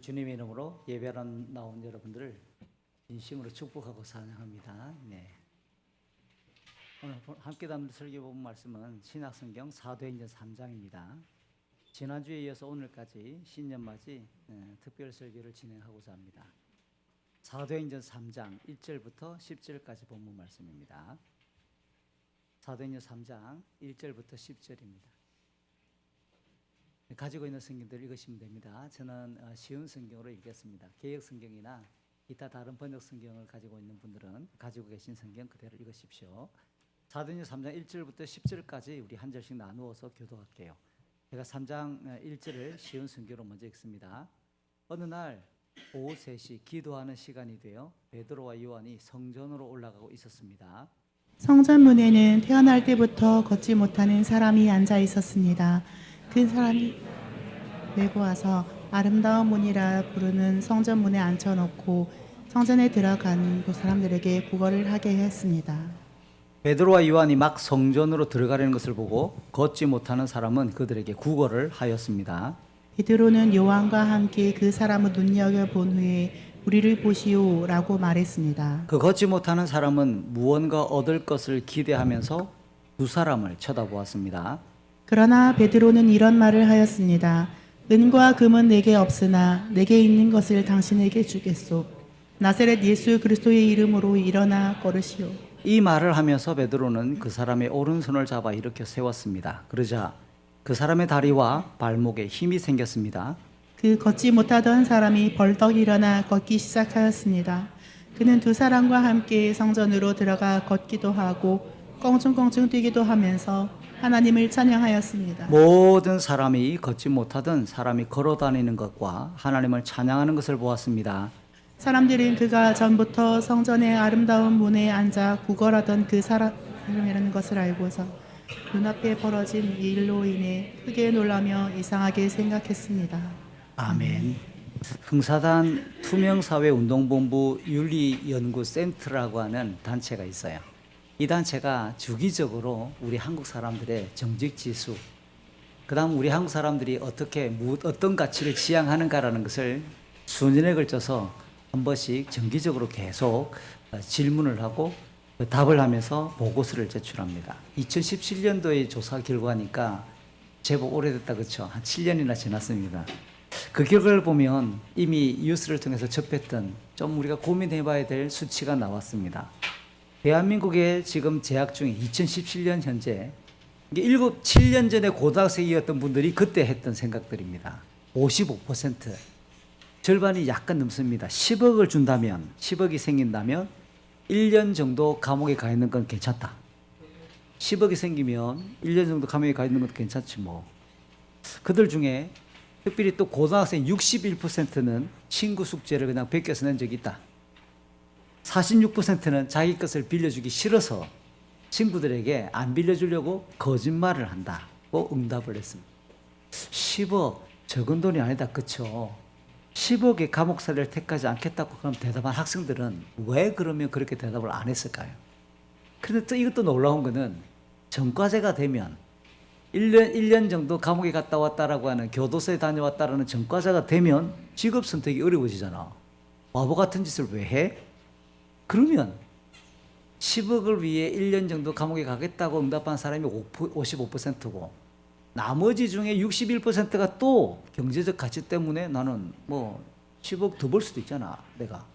주님의 이름으로 예배하러 나온 여러분들을 진심으로 축복하고 찬양합니다. 네. 오늘 함께 담는 설교 본 말씀은 신약성경 사도행전 3장입니다. 지난주에 이어서 오늘까지 신년맞이 특별 설교를 진행하고자 합니다. 사도행전 3장 1절부터 10절까지 본문 말씀입니다. 사도행전 3장 1절부터 10절입니다. 가지고 있는 성경들 읽으시면 됩니다. 저는 쉬운 성경으로 읽겠습니다. 개역 성경이나 기타 다른 번역 성경을 가지고 있는 분들은 가지고 계신 성경 그대로 읽으십시오. 사도행전 3장 1절부터 10절까지 우리 한 절씩 나누어서 교도할게요. 제가 3장 1절을 쉬운 성경으로 먼저 읽습니다. 어느 날 오후 3시 기도하는 시간이 되어 베드로와 요한이 성전으로 올라가고 있었습니다. 성전 문에는 태어날 때부터 걷지 못하는 사람이 앉아 있었습니다. 그 사람이 메고 와서 아름다운 문이라 부르는 성전 문에 앉혀놓고 성전에 들어간 그 사람들에게 구걸을 하게 했습니다. 베드로와 요한이 막 성전으로 들어가려는 것을 보고 걷지 못하는 사람은 그들에게 구걸을 하였습니다. 베드로는 요한과 함께 그 사람을 눈여겨본 후에 우리를 보시오 라고 말했습니다. 그 걷지 못하는 사람은 무언가 얻을 것을 기대하면서 두 사람을 쳐다보았습니다. 그러나 베드로는 이런 말을 하였습니다. 은과 금은 내게 없으나 내게 있는 것을 당신에게 주겠소. 나사렛 예수 그리스도의 이름으로 일어나 걸으시오. 이 말을 하면서 베드로는 그 사람의 오른손을 잡아 일으켜 세웠습니다. 그러자 그 사람의 다리와 발목에 힘이 생겼습니다. 그 걷지 못하던 사람이 벌떡 일어나 걷기 시작하였습니다. 그는 두 사람과 함께 성전으로 들어가 걷기도 하고 껑충껑충 뛰기도 하면서 하나님을 찬양하였습니다. 모든 사람이 걷지 못하던 사람이 걸어 다니는 것과 하나님을 찬양하는 것을 보았습니다. 사람들은 그가 전부터 성전의 아름다운 문에 앉아 구걸하던 그 사람이라는 것을 알고서 눈앞에 벌어진 일로 인해 크게 놀라며 이상하게 생각했습니다. 아멘. 흥사단 투명사회운동본부 윤리연구센터라고 하는 단체가 있어요. 이 단체가 주기적으로 우리 한국 사람들의 정직지수, 그 다음 우리 한국 사람들이 어떤 가치를 지향하는가라는 것을 수년에 걸쳐서 한 번씩 정기적으로 계속 질문을 하고 답을 하면서 보고서를 제출합니다. 2017년도의 조사 결과니까 제법 오래됐다, 그렇죠? 한 7년이나 지났습니다. 그 결과를 보면 이미 뉴스를 통해서 접했던 좀 우리가 고민해봐야 될 수치가 나왔습니다. 대한민국에 지금 재학 중에 2017년 현재 7년 전에 고등학생이었던 분들이 그때 했던 생각들입니다. 55%. 절반이 약간 넘습니다. 10억을 준다면, 10억이 생긴다면 1년 정도 감옥에 가 있는 건 괜찮다. 10억이 생기면 1년 정도 감옥에 가 있는 것도 괜찮지 뭐. 그들 중에 특별히 또 고등학생 61%는 친구 숙제를 그냥 베껴서 낸 적이 있다. 46%는 자기 것을 빌려주기 싫어서 친구들에게 안 빌려주려고 거짓말을 한다고 응답을 했습니다. 10억 적은 돈이 아니다, 그쵸? 10억의 감옥살이를 택하지 않겠다고 그럼 대답한 학생들은 왜 그러면 그렇게 대답을 안 했을까요? 그런데 또 이것도 놀라운 거는 전과자가 되면 1년 정도 감옥에 갔다 왔다라고 하는 교도소에 다녀왔다라는 전과자가 되면 직업 선택이 어려워지잖아. 바보 같은 짓을 왜 해? 그러면 10억을 위해 1년 정도 감옥에 가겠다고 응답한 사람이 55%고 나머지 중에 61%가 또 경제적 가치 때문에 나는 뭐 10억 더 벌 수도 있잖아, 내가.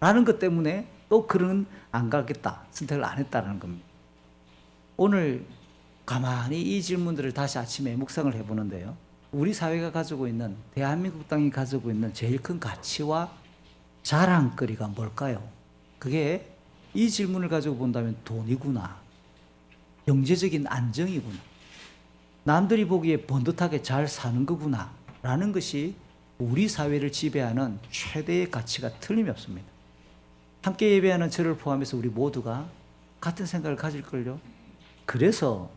라는 것 때문에 또 그런 안 가겠다, 선택을 안 했다는 겁니다. 오늘 가만히 이 질문들을 다시 아침에 묵상을 해보는데요. 우리 사회가 가지고 있는, 대한민국 땅이 가지고 있는 제일 큰 가치와 자랑거리가 뭘까요? 그게 이 질문을 가지고 본다면 돈이구나, 경제적인 안정이구나, 남들이 보기에 번듯하게 잘 사는 거구나 라는 것이 우리 사회를 지배하는 최대의 가치가 틀림이 없습니다. 함께 예배하는 저를 포함해서 우리 모두가 같은 생각을 가질걸요. 그래서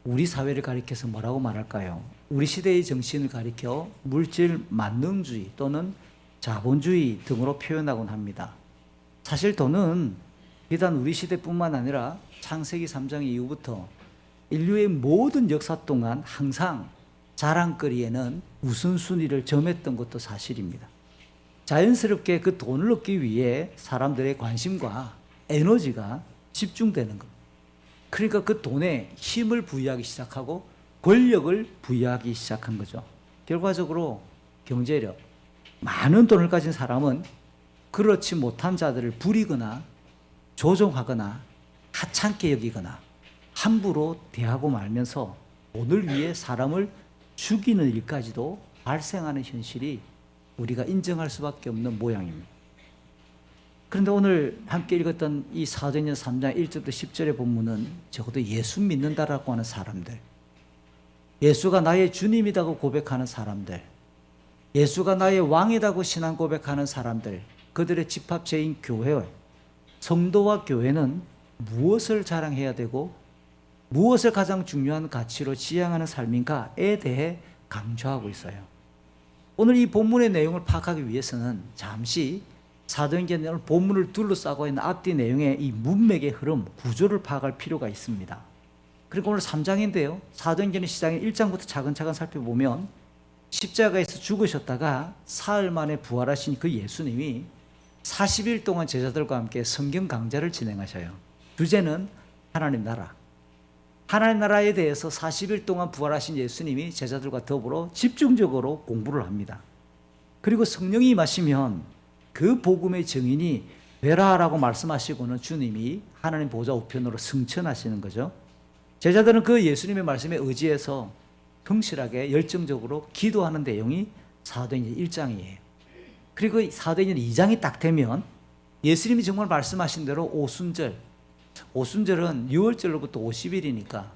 우리 사회를 가리켜서 뭐라고 말할까요? 우리 시대의 정신을 가리켜 물질 만능주의 또는 자본주의 등으로 표현하곤 합니다. 사실 돈은 비단 우리 시대뿐만 아니라 창세기 3장 이후부터 인류의 모든 역사 동안 항상 자랑거리에는 우선순위를 점했던 것도 사실입니다. 자연스럽게 그 돈을 얻기 위해 사람들의 관심과 에너지가 집중되는 겁니다. 그러니까 그 돈에 힘을 부여하기 시작하고 권력을 부여하기 시작한 거죠. 결과적으로 경제력, 많은 돈을 가진 사람은 그렇지 못한 자들을 부리거나 조종하거나 하찮게 여기거나 함부로 대하고 말면서 돈을 위해 사람을 죽이는 일까지도 발생하는 현실이 우리가 인정할 수밖에 없는 모양입니다. 그런데 오늘 함께 읽었던 이 사도행전 3장 1절부터 10절의 본문은 적어도 예수 믿는다라고 하는 사람들, 예수가 나의 주님이라고 고백하는 사람들, 예수가 나의 왕이라고 신앙 고백하는 사람들, 그들의 집합체인 교회, 성도와 교회는 무엇을 자랑해야 되고 무엇을 가장 중요한 가치로 지향하는 삶인가에 대해 강조하고 있어요. 오늘 이 본문의 내용을 파악하기 위해서는 잠시 사도행전 오늘 본문을 둘러싸고 있는 앞뒤 내용의 이 문맥의 흐름, 구조를 파악할 필요가 있습니다. 그리고 오늘 3장인데요. 사도행전의 시작인 1장부터 차근차근 살펴보면 십자가에서 죽으셨다가 사흘 만에 부활하신 그 예수님이 40일 동안 제자들과 함께 성경 강좌를 진행하셔요. 주제는 하나님 나라. 하나님 나라에 대해서 40일 동안 부활하신 예수님이 제자들과 더불어 집중적으로 공부를 합니다. 그리고 성령이 임하시면 그 복음의 증인이 되라라고 말씀하시고는 주님이 하나님 보좌 우편으로 승천하시는 거죠. 제자들은 그 예수님의 말씀에 의지해서 성실하게 열정적으로 기도하는 내용이 사도행전 1장이에요. 그리고 사도행전 2장이 딱 되면 예수님이 정말 말씀하신 대로 오순절, 오순절은 6월절로부터 50일이니까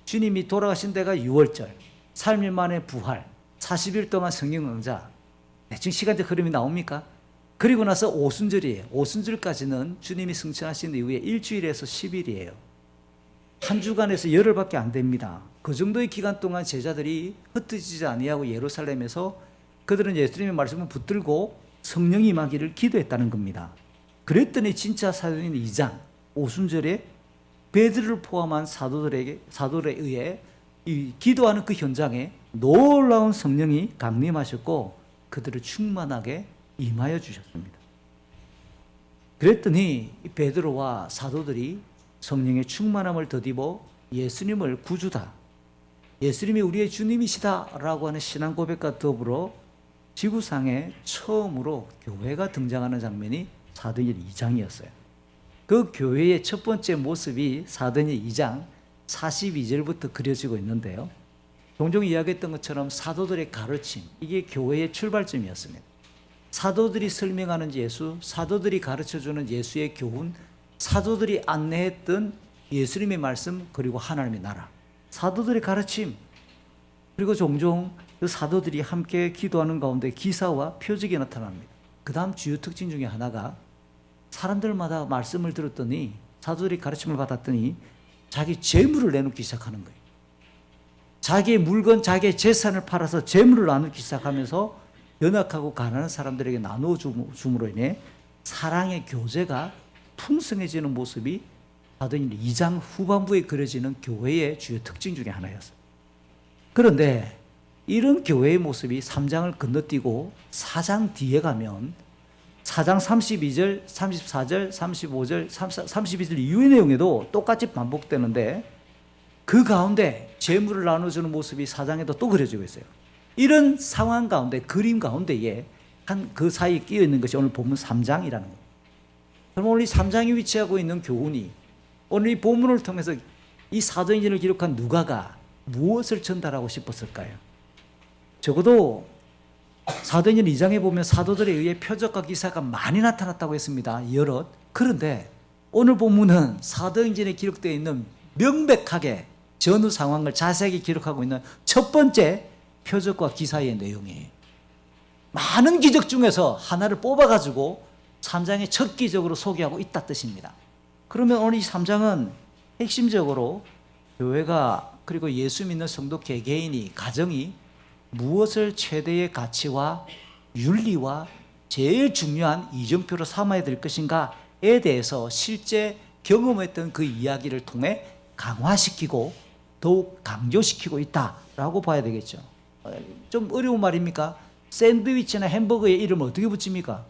주님이 돌아가신 데가 6월절, 3일 만에 부활, 40일 동안 성경 강좌, 대충 시간적 흐름이 나옵니까? 그리고 나서 오순절이에요. 오순절까지는 주님이 승천하신 이후에 일주일에서 10일이에요. 한 주간에서 열흘밖에 안 됩니다. 그 정도의 기간 동안 제자들이 흩어지지 아니하고 예루살렘에서 그들은 예수님의 말씀을 붙들고 성령이 임하기를 기도했다는 겁니다. 그랬더니 진짜 사도행전 2장 오순절에 베드로를 포함한 사도들에 의해 이 기도하는 그 현장에 놀라운 성령이 강림하셨고 그들을 충만하게 임하여 주셨습니다. 그랬더니 베드로와 사도들이 성령의 충만함을 덧입어 예수님을 구주다, 예수님이 우리의 주님이시다라고 하는 신앙 고백과 더불어 지구상에 처음으로 교회가 등장하는 장면이 사도행전 2장이었어요. 그 교회의 첫 번째 모습이 사도행전 2장 42절부터 그려지고 있는데요. 종종 이야기했던 것처럼 사도들의 가르침, 이게 교회의 출발점이었습니다. 사도들이 설명하는 예수, 사도들이 가르쳐주는 예수의 교훈, 사도들이 안내했던 예수님의 말씀, 그리고 하나님의 나라, 사도들의 가르침, 그리고 종종 그 사도들이 함께 기도하는 가운데 기사와 표적이 나타납니다. 그 다음 주요 특징 중에 하나가 사람들마다 말씀을 들었더니, 사도들이 가르침을 받았더니 자기 재물을 내놓기 시작하는 거예요. 자기의 물건, 자기의 재산을 팔아서 재물을 나누기 시작하면서 연약하고 가난한 사람들에게 나누어 줌으로 인해 사랑의 교제가 풍성해지는 모습이 사도행전 2장 후반부에 그려지는 교회의 주요 특징 중에 하나였어요. 그런데 이런 교회의 모습이 3장을 건너뛰고 4장 뒤에 가면 4장 32절, 34절, 35절, 32절 이후의 내용에도 똑같이 반복되는데 그 가운데 재물을 나눠주는 모습이 4장에도 또 그려지고 있어요. 이런 상황 가운데, 그림 가운데에 한 그 사이에 끼어 있는 것이 오늘 본문 3장이라는 거예요. 그럼 오늘 이 3장이 위치하고 있는 교훈이 오늘 이 본문을 통해서 이 사도행전을 기록한 누가가 무엇을 전달하고 싶었을까요? 적어도 사도행전 2장에 보면 사도들에 의해 표적과 기사가 많이 나타났다고 했습니다. 여럿. 그런데 오늘 본문은 사도행전에 기록되어 있는 명백하게 전후 상황을 자세하게 기록하고 있는 첫 번째 표적과 기사의 내용이에요. 많은 기적 중에서 하나를 뽑아가지고 3장의 첫 기적으로 소개하고 있다 뜻입니다. 그러면 오늘 이 3장은 핵심적으로 교회가, 그리고 예수 믿는 성도 개개인이, 가정이 무엇을 최대의 가치와 윤리와 제일 중요한 이정표로 삼아야 될 것인가에 대해서 실제 경험했던 그 이야기를 통해 강화시키고 더욱 강조시키고 있다라고 봐야 되겠죠. 좀 어려운 말입니까? 샌드위치나 햄버거의 이름을 어떻게 붙입니까?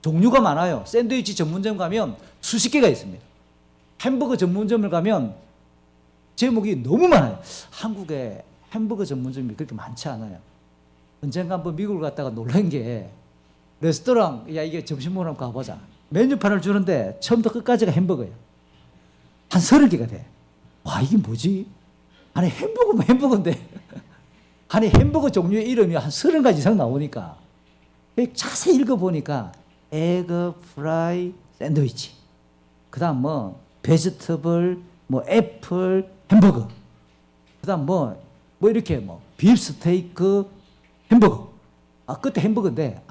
종류가 많아요. 샌드위치 전문점 가면 수십 개가 있습니다. 햄버거 전문점을 가면 제목이 너무 많아요. 한국에 햄버거 전문점이 그렇게 많지 않아요. 언젠가 한번 미국을 갔다가 놀란 게 레스토랑, 야 이게 점심 먹으러 가보자. 메뉴판을 주는데 처음부터 끝까지가 햄버거예요. 한 30개가 돼. 와 이게 뭐지? 아니 햄버거면 햄버거인데 아니 햄버거 종류의 이름이 한 30가지 이상 나오니까 자세히 읽어보니까 에그 프라이 샌드위치, 그 다음 뭐 베지터블, 뭐 애플 햄버거, 그 다음 뭐 이렇게 뭐 비프 스테이크 햄버거. 끝에 햄버거인데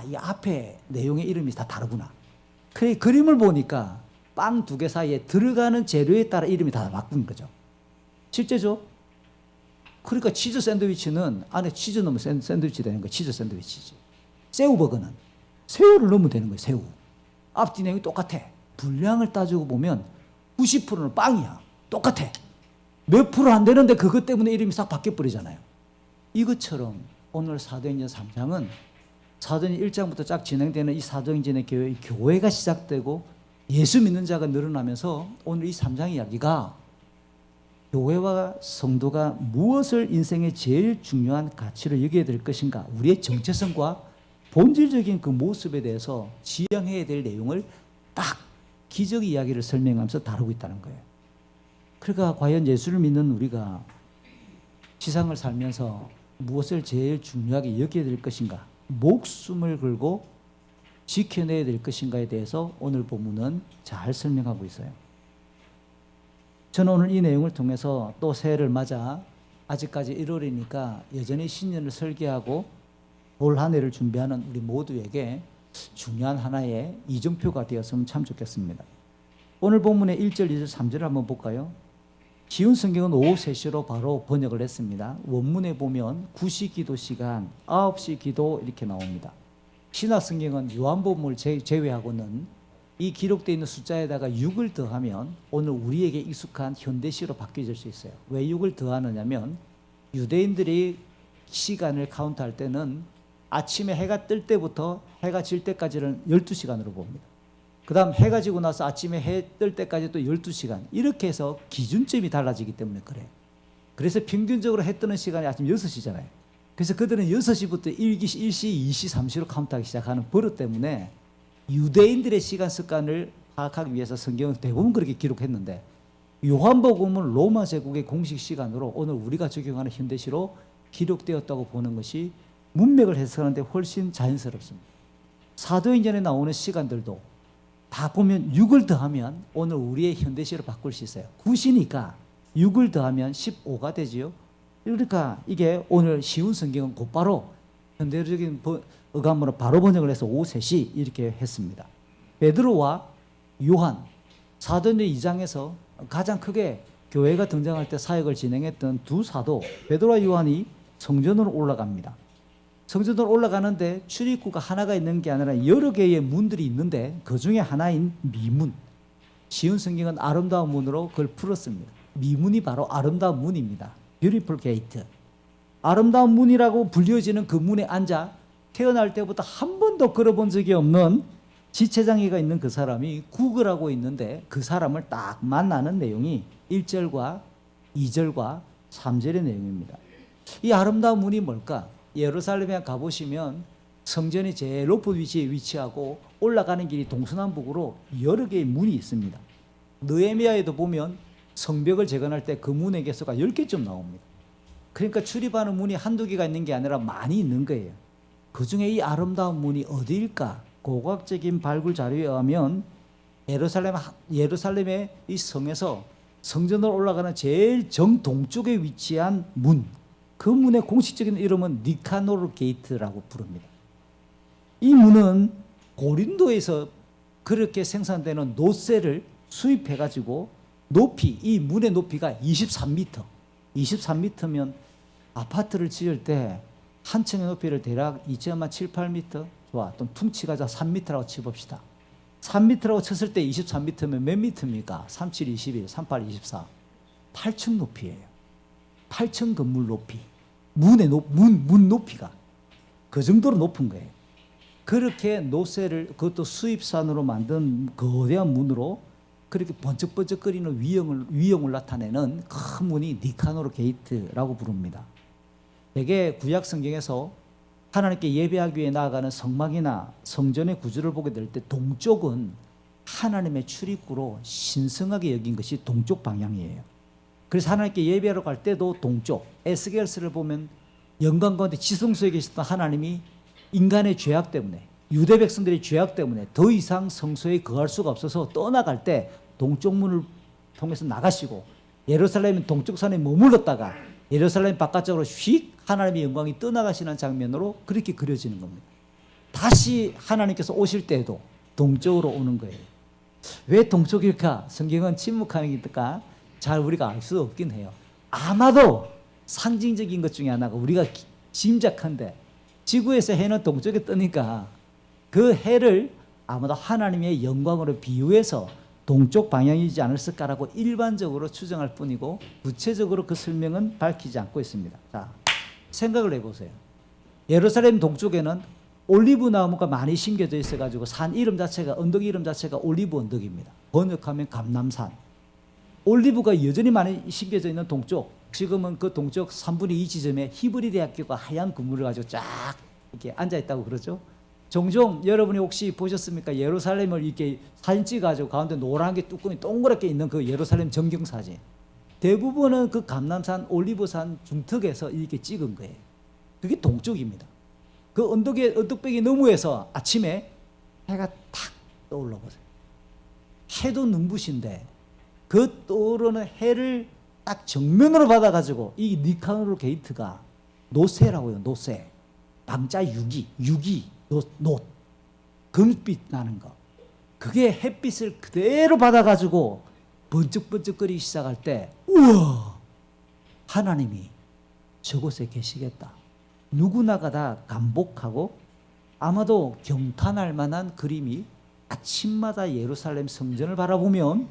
이 앞에 내용의 이름이 다 다르구나. 그 그림을 보니까 빵 두 개 사이에 들어가는 재료에 따라 이름이 다 바꾼 거죠. 실제죠? 그러니까 치즈 샌드위치는 안에 치즈 넣으면 샌드위치 되는 거예요. 치즈 샌드위치지. 새우버거는 새우를 넣으면 되는 거예요. 새우. 앞뒤 내용이 똑같아. 분량을 따지고 보면 90%는 빵이야. 똑같아. 몇 프로 안 되는데 그것 때문에 이름이 싹 바뀌어버리잖아요. 이것처럼 오늘 사도행전 3장은 사도행전 1장부터 쫙 진행되는 이 사도행전의 교회가 시작되고 예수 믿는 자가 늘어나면서 오늘 이 3장 이야기가 교회와 성도가 무엇을 인생의 제일 중요한 가치로 여겨야 될 것인가, 우리의 정체성과 본질적인 그 모습에 대해서 지향해야 될 내용을 딱 기적 이야기를 설명하면서 다루고 있다는 거예요. 그러니까 과연 예수를 믿는 우리가 지상을 살면서 무엇을 제일 중요하게 여겨야 될 것인가, 목숨을 걸고 지켜내야 될 것인가에 대해서 오늘 본문은 잘 설명하고 있어요. 저는 오늘 이 내용을 통해서 또 새해를 맞아 아직까지 1월이니까 여전히 신년을 설계하고 올 한 해를 준비하는 우리 모두에게 중요한 하나의 이정표가 되었으면 참 좋겠습니다. 오늘 본문의 1절, 2절, 3절을 한번 볼까요? 쉬운 성경은 오후 3시로 바로 번역을 했습니다. 원문에 보면 9시 기도 시간, 9시 기도 이렇게 나옵니다. 신약 성경은 요한복음을 제외하고는 이 기록되어 있는 숫자에다가 6을 더하면 오늘 우리에게 익숙한 현대시로 바뀌어질 수 있어요. 왜 6을 더하느냐면 유대인들이 시간을 카운트할 때는 아침에 해가 뜰 때부터 해가 질 때까지는 12시간으로 봅니다. 그 다음 해가 지고 나서 아침에 해 뜰 때까지 또 12시간, 이렇게 해서 기준점이 달라지기 때문에 그래요. 그래서 평균적으로 해 뜨는 시간이 아침 6시잖아요. 그래서 그들은 6시부터 1시, 2시, 3시로 카운트하기 시작하는 버릇 때문에 유대인들의 시간 습관을 파악하기 위해서 성경은 대부분 그렇게 기록했는데 요한복음은 로마 제국의 공식 시간으로 오늘 우리가 적용하는 현대시로 기록되었다고 보는 것이 문맥을 해석하는데 훨씬 자연스럽습니다. 사도행전에 나오는 시간들도 다 보면 6을 더하면 오늘 우리의 현대시로 바꿀 수 있어요. 9시니까 6을 더하면 15가 되지요. 그러니까 이게 오늘 쉬운 성경은 곧바로 현대적인 어감으로 바로 번역을 해서 오후 3시 이렇게 했습니다. 베드로와 요한, 사도행전 2장에서 가장 크게 교회가 등장할 때 사역을 진행했던 두 사도 베드로와 요한이 성전으로 올라갑니다. 성전으로 올라가는데 출입구가 하나가 있는 게 아니라 여러 개의 문들이 있는데 그 중에 하나인 미문, 쉬운 성경은 아름다운 문으로 그걸 풀었습니다. 미문이 바로 아름다운 문입니다. Beautiful gate. 아름다운 문이라고 불려지는 그 문에 앉아 태어날 때부터 한 번도 걸어본 적이 없는 지체장애가 있는 그 사람이 구걸하고 있는데 그 사람을 딱 만나는 내용이 1절과 2절과 3절의 내용입니다. 이 아름다운 문이 뭘까? 예루살렘에 가보시면 성전이 제일 높은 위치에 위치하고 올라가는 길이 동서남북으로 여러 개의 문이 있습니다. 느헤미야에도 보면 성벽을 재건할 때 그 문의 개수가 10개쯤 나옵니다. 그러니까 출입하는 문이 한두 개가 있는 게 아니라 많이 있는 거예요. 그 중에 이 아름다운 문이 어디일까? 고고학적인 발굴 자료에 의하면 예루살렘의 이 성에서 성전으로 올라가는 제일 정동쪽에 위치한 문, 그 문의 공식적인 이름은 니카노르 게이트라고 부릅니다. 이 문은 고린도에서 그렇게 생산되는 노쇠를 수입해가지고 높이, 이 문의 높이가 23m. 23m면 아파트를 지을 때 한 층의 높이를 대략 2.7, 8m? 좋아. 또 퉁치가 3m라고 치봅시다. 3m라고 쳤을 때 23m면 몇 미터입니까? 37, 21, 38, 24. 8층 높이예요. 8층 건물 높이. 문 높이가. 그 정도로 높은 거예요. 그렇게 노새를 그것도 수입산으로 만든 거대한 문으로 그렇게 번쩍번쩍거리는 위용을 나타내는 큰 문이 니카노르 게이트라고 부릅니다. 대개 구약 성경에서 하나님께 예배하기 위해 나아가는 성막이나 성전의 구조를 보게 될 때 동쪽은 하나님의 출입구로 신성하게 여긴 것이 동쪽 방향이에요. 그래서 하나님께 예배하러 갈 때도 동쪽, 에스겔서를 보면 영광 가운데 지성소에 계셨던 하나님이 인간의 죄악 때문에, 유대 백성들의 죄악 때문에 더 이상 성소에 거할 수가 없어서 떠나갈 때 동쪽 문을 통해서 나가시고, 예루살렘은 동쪽 산에 머물렀다가 예루살렘 바깥쪽으로 휙 하나님의 영광이 떠나가시는 장면으로 그렇게 그려지는 겁니다. 다시 하나님께서 오실 때에도 동쪽으로 오는 거예요. 왜 동쪽일까? 성경은 침묵하니까 잘 우리가 알 수 없긴 해요. 아마도 상징적인 것 중에 하나가 우리가 짐작한데, 지구에서 해는 동쪽에 뜨니까 그 해를 아마도 하나님의 영광으로 비유해서 동쪽 방향이지 않을까라고 일반적으로 추정할 뿐이고, 구체적으로 그 설명은 밝히지 않고 있습니다. 자, 생각을 해보세요. 예루살렘 동쪽에는 올리브 나무가 많이 심겨져 있어가지고 산 이름 자체가, 언덕 이름 자체가 올리브 언덕입니다. 번역하면 감람산. 올리브가 여전히 많이 심겨져 있는 동쪽, 지금은 그 동쪽 3분의 2 지점에 히브리 대학교가 하얀 건물을 가지고 쫙 이렇게 앉아 있다고 그러죠. 종종 여러분이 혹시 보셨습니까? 예루살렘을 이렇게 사진 찍어가지고 가운데 노란 게 뚜껑이 동그랗게 있는 그 예루살렘 전경 사진. 대부분은 그 감람산, 올리브산 중턱에서 이렇게 찍은 거예요. 그게 동쪽입니다. 그 언덕배기 너머에서 아침에 해가 탁 떠올라 보세요. 해도 눈부신데 그 떠오르는 해를 딱 정면으로 받아가지고 이 니카노르 게이트가 노새라고요. 노새. 방자 유기, 노, 금빛 나는 거. 그게 햇빛을 그대로 받아가지고 번쩍번쩍거리기 시작할 때, 우와! 하나님이 저곳에 계시겠다. 누구나가 다 감복하고 아마도 경탄할 만한 그림이 아침마다 예루살렘 성전을 바라보면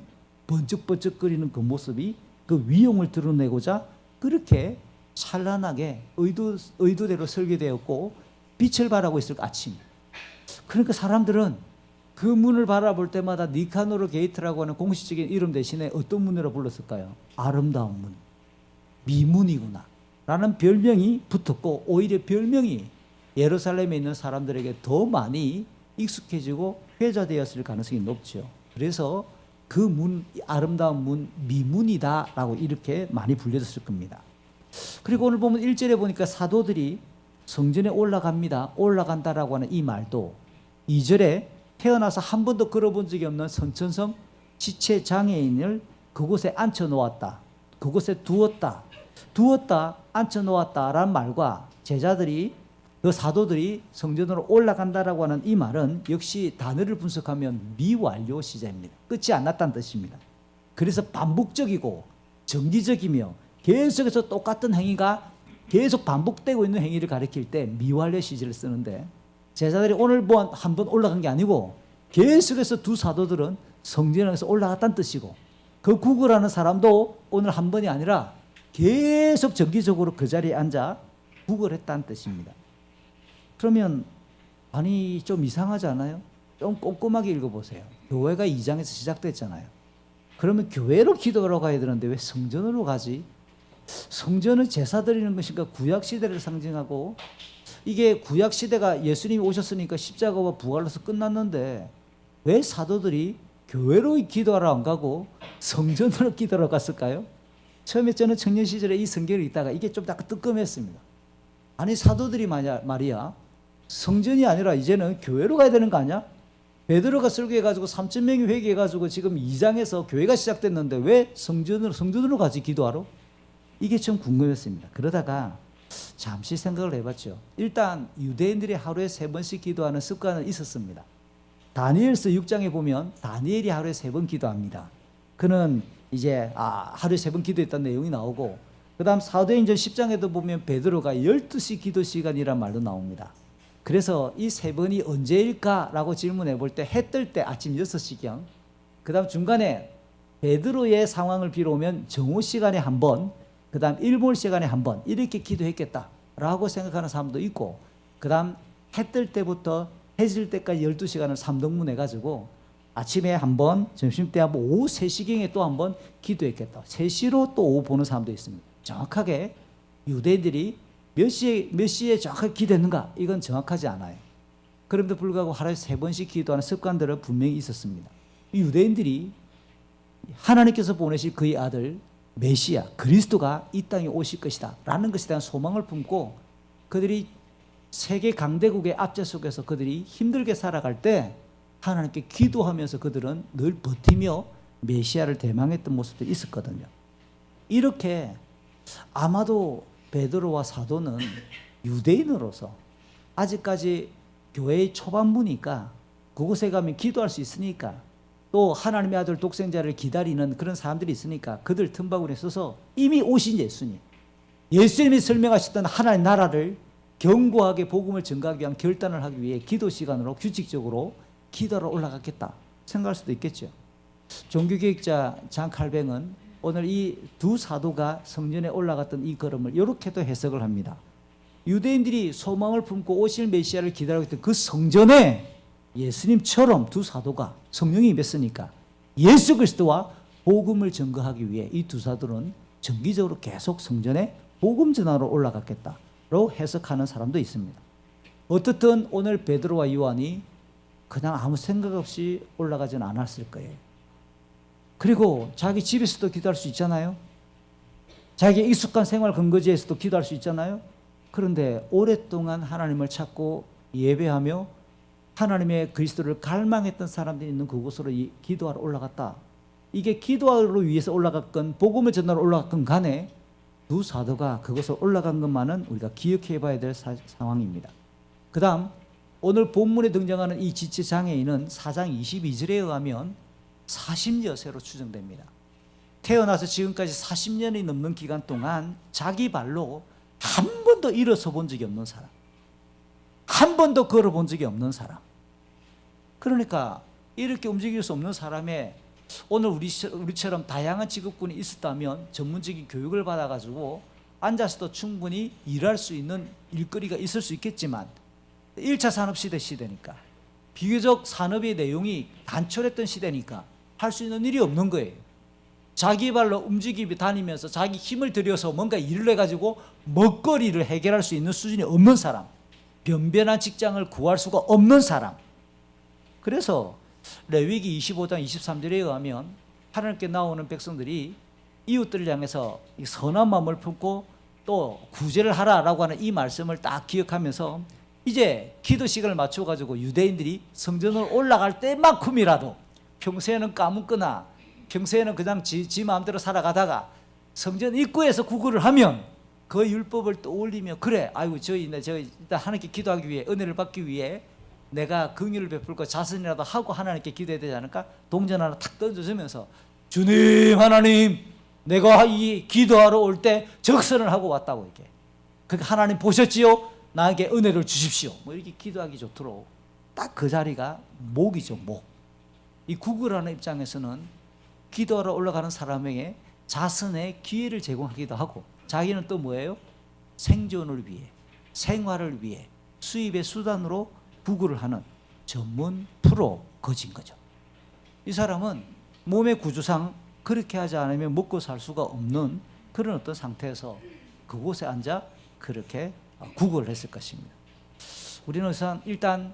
번쩍번쩍거리는 그 모습이 그 위용을 드러내고자 그렇게 찬란하게 의도대로 설계되었고 빛을 발하고 있을 아침. 그러니까 사람들은 그 문을 바라볼 때마다 니카노르 게이트라고 하는 공식적인 이름 대신에 어떤 문이라고 불렀을까요? 아름다운 문, 미문이구나 라는 별명이 붙었고, 오히려 별명이 예루살렘에 있는 사람들에게 더 많이 익숙해지고 회자되었을 가능성이 높죠. 그래서 그 문, 아름다운 문, 미문이다 라고 이렇게 많이 불려졌을 겁니다. 그리고 오늘 보면 1절에 보니까 사도들이 성전에 올라갑니다, 올라간다라고 하는 이 말도 2절에 태어나서 한 번도 걸어본 적이 없는 선천성 지체 장애인을 그곳에 앉혀 놓았다, 그곳에 두었다, 앉혀 놓았다라는 말과 제자들이, 그 사도들이 성전으로 올라간다라고 하는 이 말은 역시 단어를 분석하면 미완료 시제입니다. 끝이 안 났다는 뜻입니다. 그래서 반복적이고 정기적이며 계속해서 똑같은 행위가 계속 반복되고 있는 행위를 가리킬 때 미완료 시제를 쓰는데, 제자들이 오늘 한 번 올라간 게 아니고 계속해서 두 사도들은 성전에서 올라갔다는 뜻이고, 그 구걸하는 사람도 오늘 한 번이 아니라 계속 정기적으로 그 자리에 앉아 구걸했다는 뜻입니다. 그러면 아니 좀 이상하지 않아요? 좀 꼼꼼하게 읽어보세요. 교회가 2장에서 시작됐잖아요. 그러면 교회로 기도하러 가야 되는데 왜 성전으로 가지? 성전은 제사 드리는 것인가 구약시대를 상징하고, 이게 구약시대가 예수님이 오셨으니까 십자가와 부활로서 끝났는데 왜 사도들이 교회로 기도하러 안 가고 성전으로 기도하러 갔을까요? 처음에 저는 청년 시절에 이 성경을 읽다가 이게 좀 약간 뜨끔했습니다. 아니 사도들이 말이야 성전이 아니라 이제는 교회로 가야 되는 거 아니야? 베드로가 설교해가지고 3,000명이 회개해가지고 지금 2장에서 교회가 시작됐는데 왜 성전으로 가지 기도하러? 이게 좀 궁금했습니다. 그러다가 잠시 생각을 해봤죠. 일단 유대인들이 하루에 3번씩 기도하는 습관은 있었습니다. 다니엘서 6장에 보면 다니엘이 하루에 3번 기도합니다. 그는 이제 하루에 3번 기도했다는 내용이 나오고, 그 다음 사도행전 10장에도 보면 베드로가 12시 기도 시간이란 말도 나옵니다. 그래서 이 3번이 언제일까라고 질문해 볼 때 해 뜰 때 아침 6시경, 그 다음 중간에 베드로의 상황을 빌어오면 정오 시간에 한 번, 그 다음 일몰 시간에 한 번 이렇게 기도했겠다라고 생각하는 사람도 있고, 그 다음 해 뜰 때부터 해 질 때까지 12시간을 3등분 해가지고 아침에 한 번, 점심때 한 번, 오후 3시경에 또 한 번 기도했겠다. 3시로 또 오후 보는 사람도 있습니다. 정확하게 유대인들이 몇 시에 정확하게 기도했는가? 이건 정확하지 않아요. 그럼에도 불구하고 하루에 3번씩 기도하는 습관들은 분명히 있었습니다. 유대인들이 하나님께서 보내실 그의 아들 메시아 그리스도가 이 땅에 오실 것이다 라는 것에 대한 소망을 품고 그들이 세계 강대국의 압제 속에서 그들이 힘들게 살아갈 때 하나님께 기도하면서 그들은 늘 버티며 메시아를 대망했던 모습들이 있었거든요. 이렇게 아마도 베드로와 사도는 유대인으로서 아직까지 교회의 초반부니까 그곳에 가면 기도할 수 있으니까 또 하나님의 아들 독생자를 기다리는 그런 사람들이 있으니까 그들 틈바구니에 써서 이미 오신 예수님이 설명하셨던 하나님 나라를 견고하게 복음을 전가하기 위한 결단을 하기 위해 기도 시간으로 규칙적으로 기도하러 올라갔겠다 생각할 수도 있겠죠. 종교개혁자 장 칼뱅은 오늘 이 두 사도가 성전에 올라갔던 이 걸음을 이렇게도 해석을 합니다. 유대인들이 소망을 품고 오실 메시아를 기다리고 있던 그 성전에 예수님처럼 두 사도가 성령이 임했으니까 예수 그리스도와 복음을 전거하기 위해 이 두 사도는 정기적으로 계속 성전에 복음 전하러 올라갔겠다로 해석하는 사람도 있습니다. 어떻든 오늘 베드로와 요한이 그냥 아무 생각 없이 올라가지는 않았을 거예요. 그리고 자기 집에서도 기도할 수 있잖아요. 자기 익숙한 생활 근거지에서도 기도할 수 있잖아요. 그런데 오랫동안 하나님을 찾고 예배하며 하나님의 그리스도를 갈망했던 사람들이 있는 그곳으로 기도하러 올라갔다. 이게 기도하러 위해서 올라갔건 복음을 전하러 올라갔건 간에 두 사도가 그곳으로 올라간 것만은 우리가 기억해 봐야 될 상황입니다. 그 다음 오늘 본문에 등장하는 이 지체장애인은 4장 22절에 의하면 40여세로 추정됩니다. 태어나서 지금까지 40년이 넘는 기간 동안 자기 발로 한 번도 일어서 본 적이 없는 사람, 한 번도 걸어본 적이 없는 사람. 그러니까 이렇게 움직일 수 없는 사람의 오늘 우리처럼 다양한 직업군이 있었다면 전문적인 교육을 받아가지고 앉아서도 충분히 일할 수 있는 일거리가 있을 수 있겠지만 1차 산업시대니까 비교적 산업의 내용이 단촐했던 시대니까 할 수 있는 일이 없는 거예요. 자기 발로 움직이며 다니면서 자기 힘을 들여서 뭔가 일을 해가지고 먹거리를 해결할 수 있는 수준이 없는 사람, 변변한 직장을 구할 수가 없는 사람. 그래서 레위기 25장 23절에 의하면 하나님께 나오는 백성들이 이웃들을 향해서 선한 마음을 품고 또 구제를 하라라고 하는 이 말씀을 딱 기억하면서 이제 기도 시간을 맞춰가지고 유대인들이 성전으로 올라갈 때만큼이라도 평소에는 까먹거나 평소에는 그냥 지 마음대로 살아가다가 성전 입구에서 구걸을 하면 그 율법을 떠올리며 그래 아이고 저 일단 하나님께 기도하기 위해 은혜를 받기 위해 내가 긍휼을 베풀고 자선이라도 하고 하나님께 기도해야 되지 않을까? 동전 하나 탁 던져주면서 주님 하나님 내가 이 기도하러 올 때 적선을 하고 왔다고 이렇게 그러니까 하나님 보셨지요? 나에게 은혜를 주십시오. 뭐 이렇게 기도하기 좋도록 딱 그 자리가 목이죠, 목. 이 구걸하는 입장에서는 기도하러 올라가는 사람에게 자선의 기회를 제공하기도 하고 자기는 또 뭐예요? 생존을 위해 생활을 위해 수입의 수단으로 구걸을 하는 전문 프로 거진 거죠. 이 사람은 몸의 구조상 그렇게 하지 않으면 먹고 살 수가 없는 그런 어떤 상태에서 그곳에 앉아 그렇게 구걸을 했을 것입니다. 우리는 우선 일단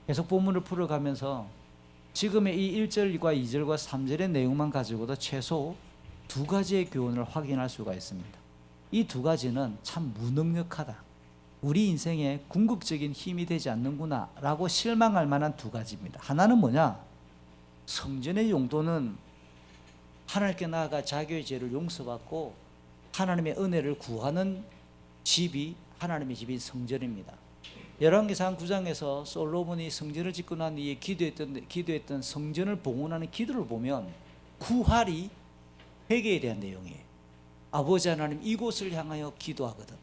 계속 본문을 풀어가면서 지금의 이 1절과 2절과 3절의 내용만 가지고도 최소 두 가지의 교훈을 확인할 수가 있습니다. 이 두 가지는 참 무능력하다. 우리 인생에 궁극적인 힘이 되지 않는구나 라고 실망할 만한 두 가지입니다. 하나는 뭐냐? 성전의 용도는 하나님께 나아가 자기의 죄를 용서받고 하나님의 은혜를 구하는 집이 하나님의 집인 성전입니다. 열왕기상 9장에서 솔로몬이 성전을 짓고 난 뒤에 기도했던 성전을 봉헌하는 기도를 보면 구할이 회개에 대한 내용이에요. 아버지 하나님 이곳을 향하여 기도하거든.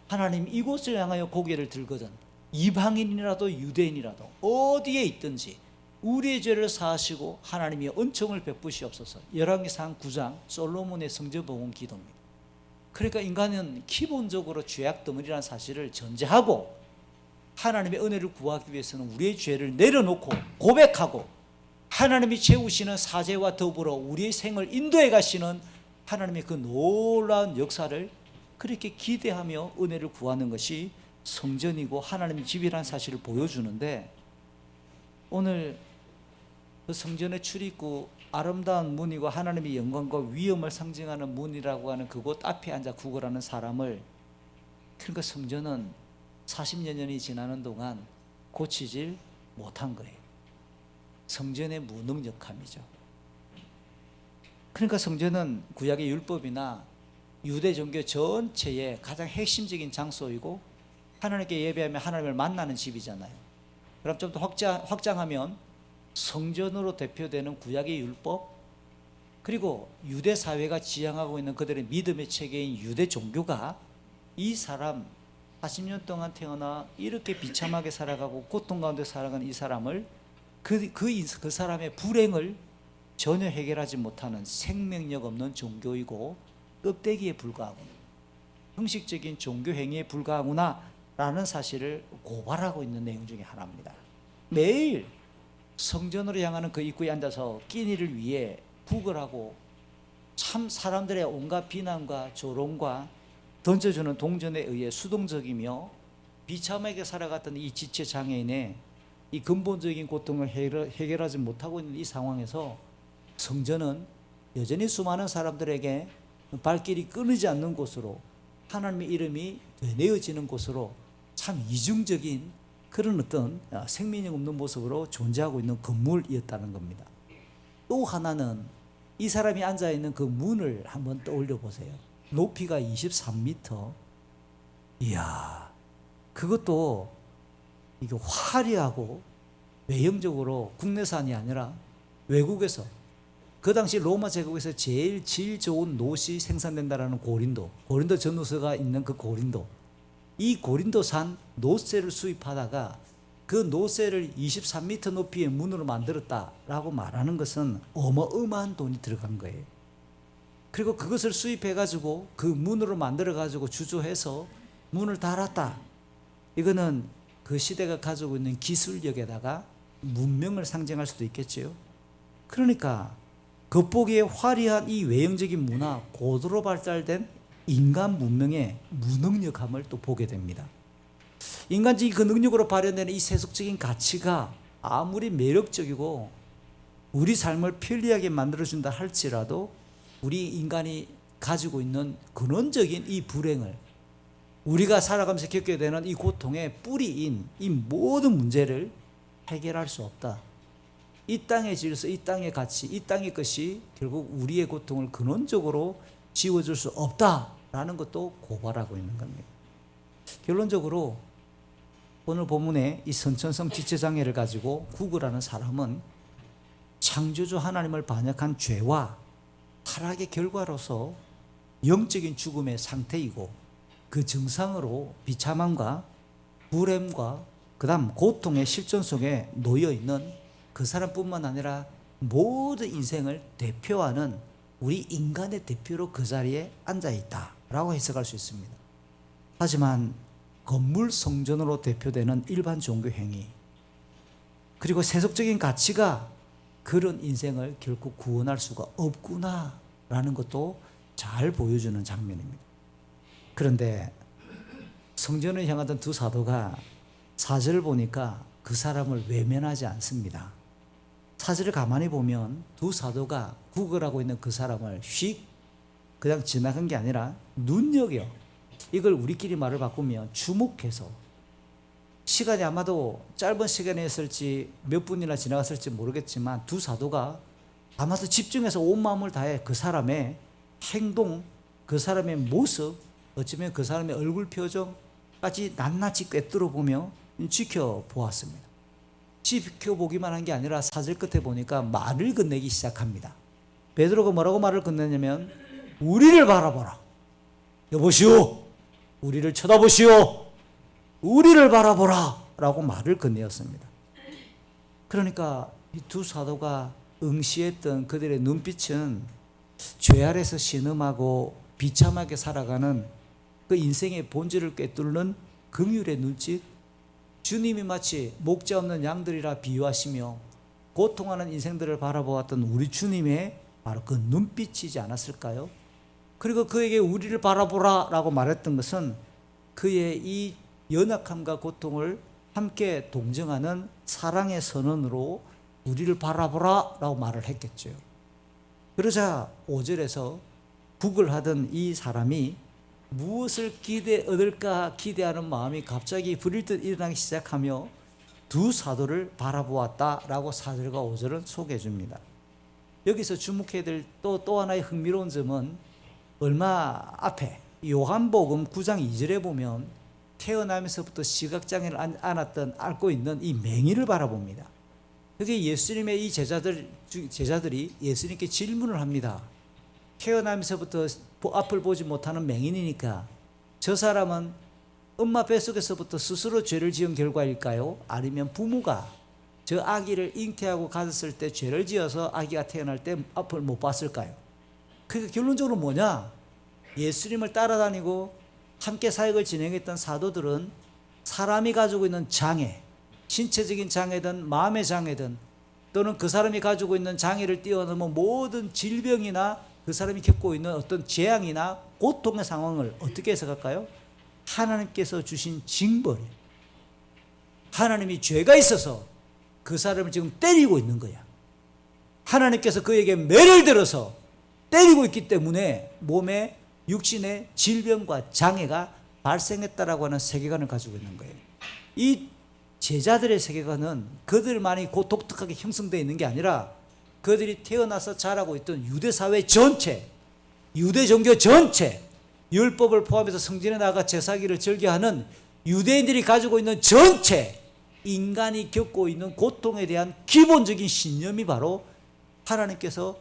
하나님 이곳을 향하여 고개를 들거든. 이방인이라도 유대인이라도 어디에 있든지 우리의 죄를 사하시고 하나님이 은총을 베푸시옵소서. 열왕기상 9장 솔로몬의 성전 봉헌 기도입니다. 그러니까 인간은 기본적으로 죄악 덩어리라는 사실을 전제하고 하나님의 은혜를 구하기 위해서는 우리의 죄를 내려놓고 고백하고 하나님이 채우시는 사제와 더불어 우리의 생을 인도해 가시는 하나님의 그 놀라운 역사를 그렇게 기대하며 은혜를 구하는 것이 성전이고 하나님의 집이라는 사실을 보여주는데, 오늘 그 성전의 출입구 아름다운 문이고 하나님의 영광과 위엄을 상징하는 문이라고 하는 그곳 앞에 앉아 구걸하는 사람을, 그러니까 성전은 40여 년이 지나는 동안 고치질 못한 거예요. 성전의 무능력함이죠. 그러니까 성전은 구약의 율법이나 유대 종교 전체의 가장 핵심적인 장소이고 하나님께 예배하며 하나님을 만나는 집이잖아요. 그럼 좀 더 확장하면 성전으로 대표되는 구약의 율법, 그리고 유대 사회가 지향하고 있는 그들의 믿음의 체계인 유대 종교가 이 사람 40년 동안 태어나 이렇게 비참하게 살아가고 고통 가운데 살아가는 이 사람을 그 사람의 불행을 전혀 해결하지 못하는 생명력 없는 종교이고 껍데기에 불과하고 형식적인 종교 행위에 불과하구나 라는 사실을 고발하고 있는 내용 중에 하나입니다. 매일 성전으로 향하는 그 입구에 앉아서 끼니를 위해 구걸하고 참 사람들의 온갖 비난과 조롱과 던져주는 동전에 의해 수동적이며 비참하게 살아갔던 이 지체 장애인의 이 근본적인 고통을 해결하지 못하고 있는 이 상황에서 성전은 여전히 수많은 사람들에게 발길이 끊이지 않는 곳으로, 하나님의 이름이 되뇌어지는 곳으로 참 이중적인 그런 어떤 생명력 없는 모습으로 존재하고 있는 건물이었다는 겁니다. 또 하나는 이 사람이 앉아있는 그 문을 한번 떠올려 보세요. 높이가 23m. 이야, 그것도 이게 화려하고 외형적으로 국내산이 아니라 외국에서, 그 당시 로마 제국에서 제일 질 좋은 노시 생산된다라는 고린도 전후서가 있는 그 고린도, 이 고린도산 노쇠를 수입하다가 그 노쇠를 23m 높이의 문으로 만들었다라고 말하는 것은 어마어마한 돈이 들어간 거예요. 그리고 그것을 수입해 가지고 그 문으로 만들어 가지고 주조해서 문을 달았다. 이거는 그 시대가 가지고 있는 기술력에다가 문명을 상징할 수도 있겠지요. 그러니까 겉보기에 화려한 이 외형적인 문화, 고도로 발달된 인간 문명의 무능력함을 또 보게 됩니다. 인간적인 그 능력으로 발현되는 이 세속적인 가치가 아무리 매력적이고 우리 삶을 편리하게 만들어준다 할지라도 우리 인간이 가지고 있는 근원적인 이 불행을, 우리가 살아가면서 겪게 되는 이 고통의 뿌리인 이 모든 문제를 해결할 수 없다. 이 땅의 질서, 이 땅의 가치, 이 땅의 것이 결국 우리의 고통을 근원적으로 지워줄 수 없다라는 것도 고발하고 있는 겁니다. 결론적으로 오늘 본문에 이 선천성 지체장애를 가지고 구걸하는 사람은 창조주 하나님을 반역한 죄와 타락의 결과로서 영적인 죽음의 상태이고, 그 증상으로 비참함과 불행과 그 다음 고통의 실존 속에 놓여있는 그 사람뿐만 아니라 모든 인생을 대표하는 우리 인간의 대표로 그 자리에 앉아있다라고 해석할 수 있습니다. 하지만 건물 성전으로 대표되는 일반 종교 행위, 그리고 세속적인 가치가 그런 인생을 결코 구원할 수가 없구나라는 것도 잘 보여주는 장면입니다. 그런데 성전을 향하던 두 사도가 4절을 보니까 그 사람을 외면하지 않습니다. 4절을 가만히 보면 두 사도가 구걸하고 있는 그 사람을 휙 그냥 지나간 게 아니라 눈여겨, 이걸 우리끼리 말을 바꾸면 주목해서, 시간이 아마도 짧은 시간이었을지 몇 분이나 지나갔을지 모르겠지만 두 사도가 아마도 집중해서 온 마음을 다해 그 사람의 행동, 그 사람의 모습, 어쩌면 그 사람의 얼굴 표정까지 낱낱이 꿰뚫어 보며 지켜보았습니다. 지켜보기만 한 게 아니라 4절 끝에 보니까 말을 건네기 시작합니다. 베드로가 뭐라고 말을 건네냐면 우리를 바라보라. 여보시오, 우리를 쳐다보시오, 우리를 바라보라 라고 말을 건네었습니다. 그러니까 이 두 사도가 응시했던 그들의 눈빛은 죄 아래서 신음하고 비참하게 살아가는 그 인생의 본질을 꿰뚫는 긍휼의 눈짓, 주님이 마치 목자 없는 양들이라 비유하시며 고통하는 인생들을 바라보았던 우리 주님의 바로 그 눈빛이지 않았을까요? 그리고 그에게 우리를 바라보라 라고 말했던 것은 그의 이 연약함과 고통을 함께 동정하는 사랑의 선언으로 우리를 바라보라 라고 말을 했겠죠. 그러자 5절에서 국을 하던 이 사람이 무엇을 얻을까 기대하는 마음이 갑자기 불일 듯 일어나기 시작하며 두 사도를 바라보았다라고 4절과 5절은 소개해 줍니다. 여기서 주목해야 될 또 하나의 흥미로운 점은 얼마 앞에 요한복음 9장 2절에 보면 태어나면서부터 시각장애를 앓고 있는 이 맹인을 바라봅니다. 그게 예수님의 이 제자들이 예수님께 질문을 합니다. 태어나면서부터 앞을 보지 못하는 맹인이니까 저 사람은 엄마 뱃속에서부터 스스로 죄를 지은 결과일까요? 아니면 부모가 저 아기를 잉태하고 가졌을 때 죄를 지어서 아기가 태어날 때 앞을 못 봤을까요? 그게 결론적으로 뭐냐? 예수님을 따라다니고 함께 사역을 진행했던 사도들은 사람이 가지고 있는 장애, 신체적인 장애든 마음의 장애든 또는 그 사람이 가지고 있는 장애를 뛰어넘은 모든 질병이나 그 사람이 겪고 있는 어떤 재앙이나 고통의 상황을 어떻게 해석할까요? 하나님께서 주신 징벌이에요. 하나님이 죄가 있어서 그 사람을 지금 때리고 있는 거야. 하나님께서 그에게 매를 들어서 때리고 있기 때문에 몸에 육신의 질병과 장애가 발생했다라고 하는 세계관을 가지고 있는 거예요. 이 제자들의 세계관은 그들만이 독특하게 형성되어 있는 게 아니라 그들이 태어나서 자라고 있던 유대 사회 전체, 유대 종교 전체, 율법을 포함해서 성전에 나가 제사기를 즐겨하는 유대인들이 가지고 있는 전체 인간이 겪고 있는 고통에 대한 기본적인 신념이 바로 하나님께서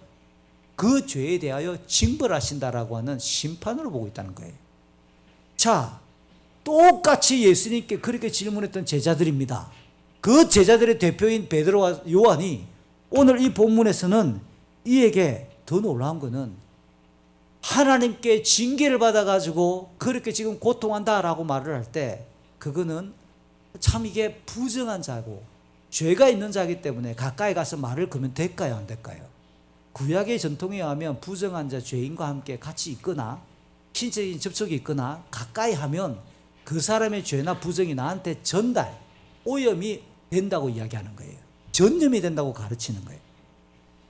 그 죄에 대하여 징벌하신다라고 하는 심판으로 보고 있다는 거예요. 자, 똑같이 예수님께 그렇게 질문했던 제자들입니다. 그 제자들의 대표인 베드로와 요한이 오늘 이 본문에서는 이에게 더 놀라운 것은 하나님께 징계를 받아가지고 그렇게 지금 고통한다라고 말을 할 때 그거는 참 이게 부정한 자고 죄가 있는 자이기 때문에 가까이 가서 말을 걸면 될까요, 안 될까요? 구약의 전통에 의하면 부정한 자, 죄인과 함께 같이 있거나 신체적인 접촉이 있거나 가까이 하면 그 사람의 죄나 부정이 나한테 오염이 된다고 이야기하는 거예요. 전염이 된다고 가르치는 거예요.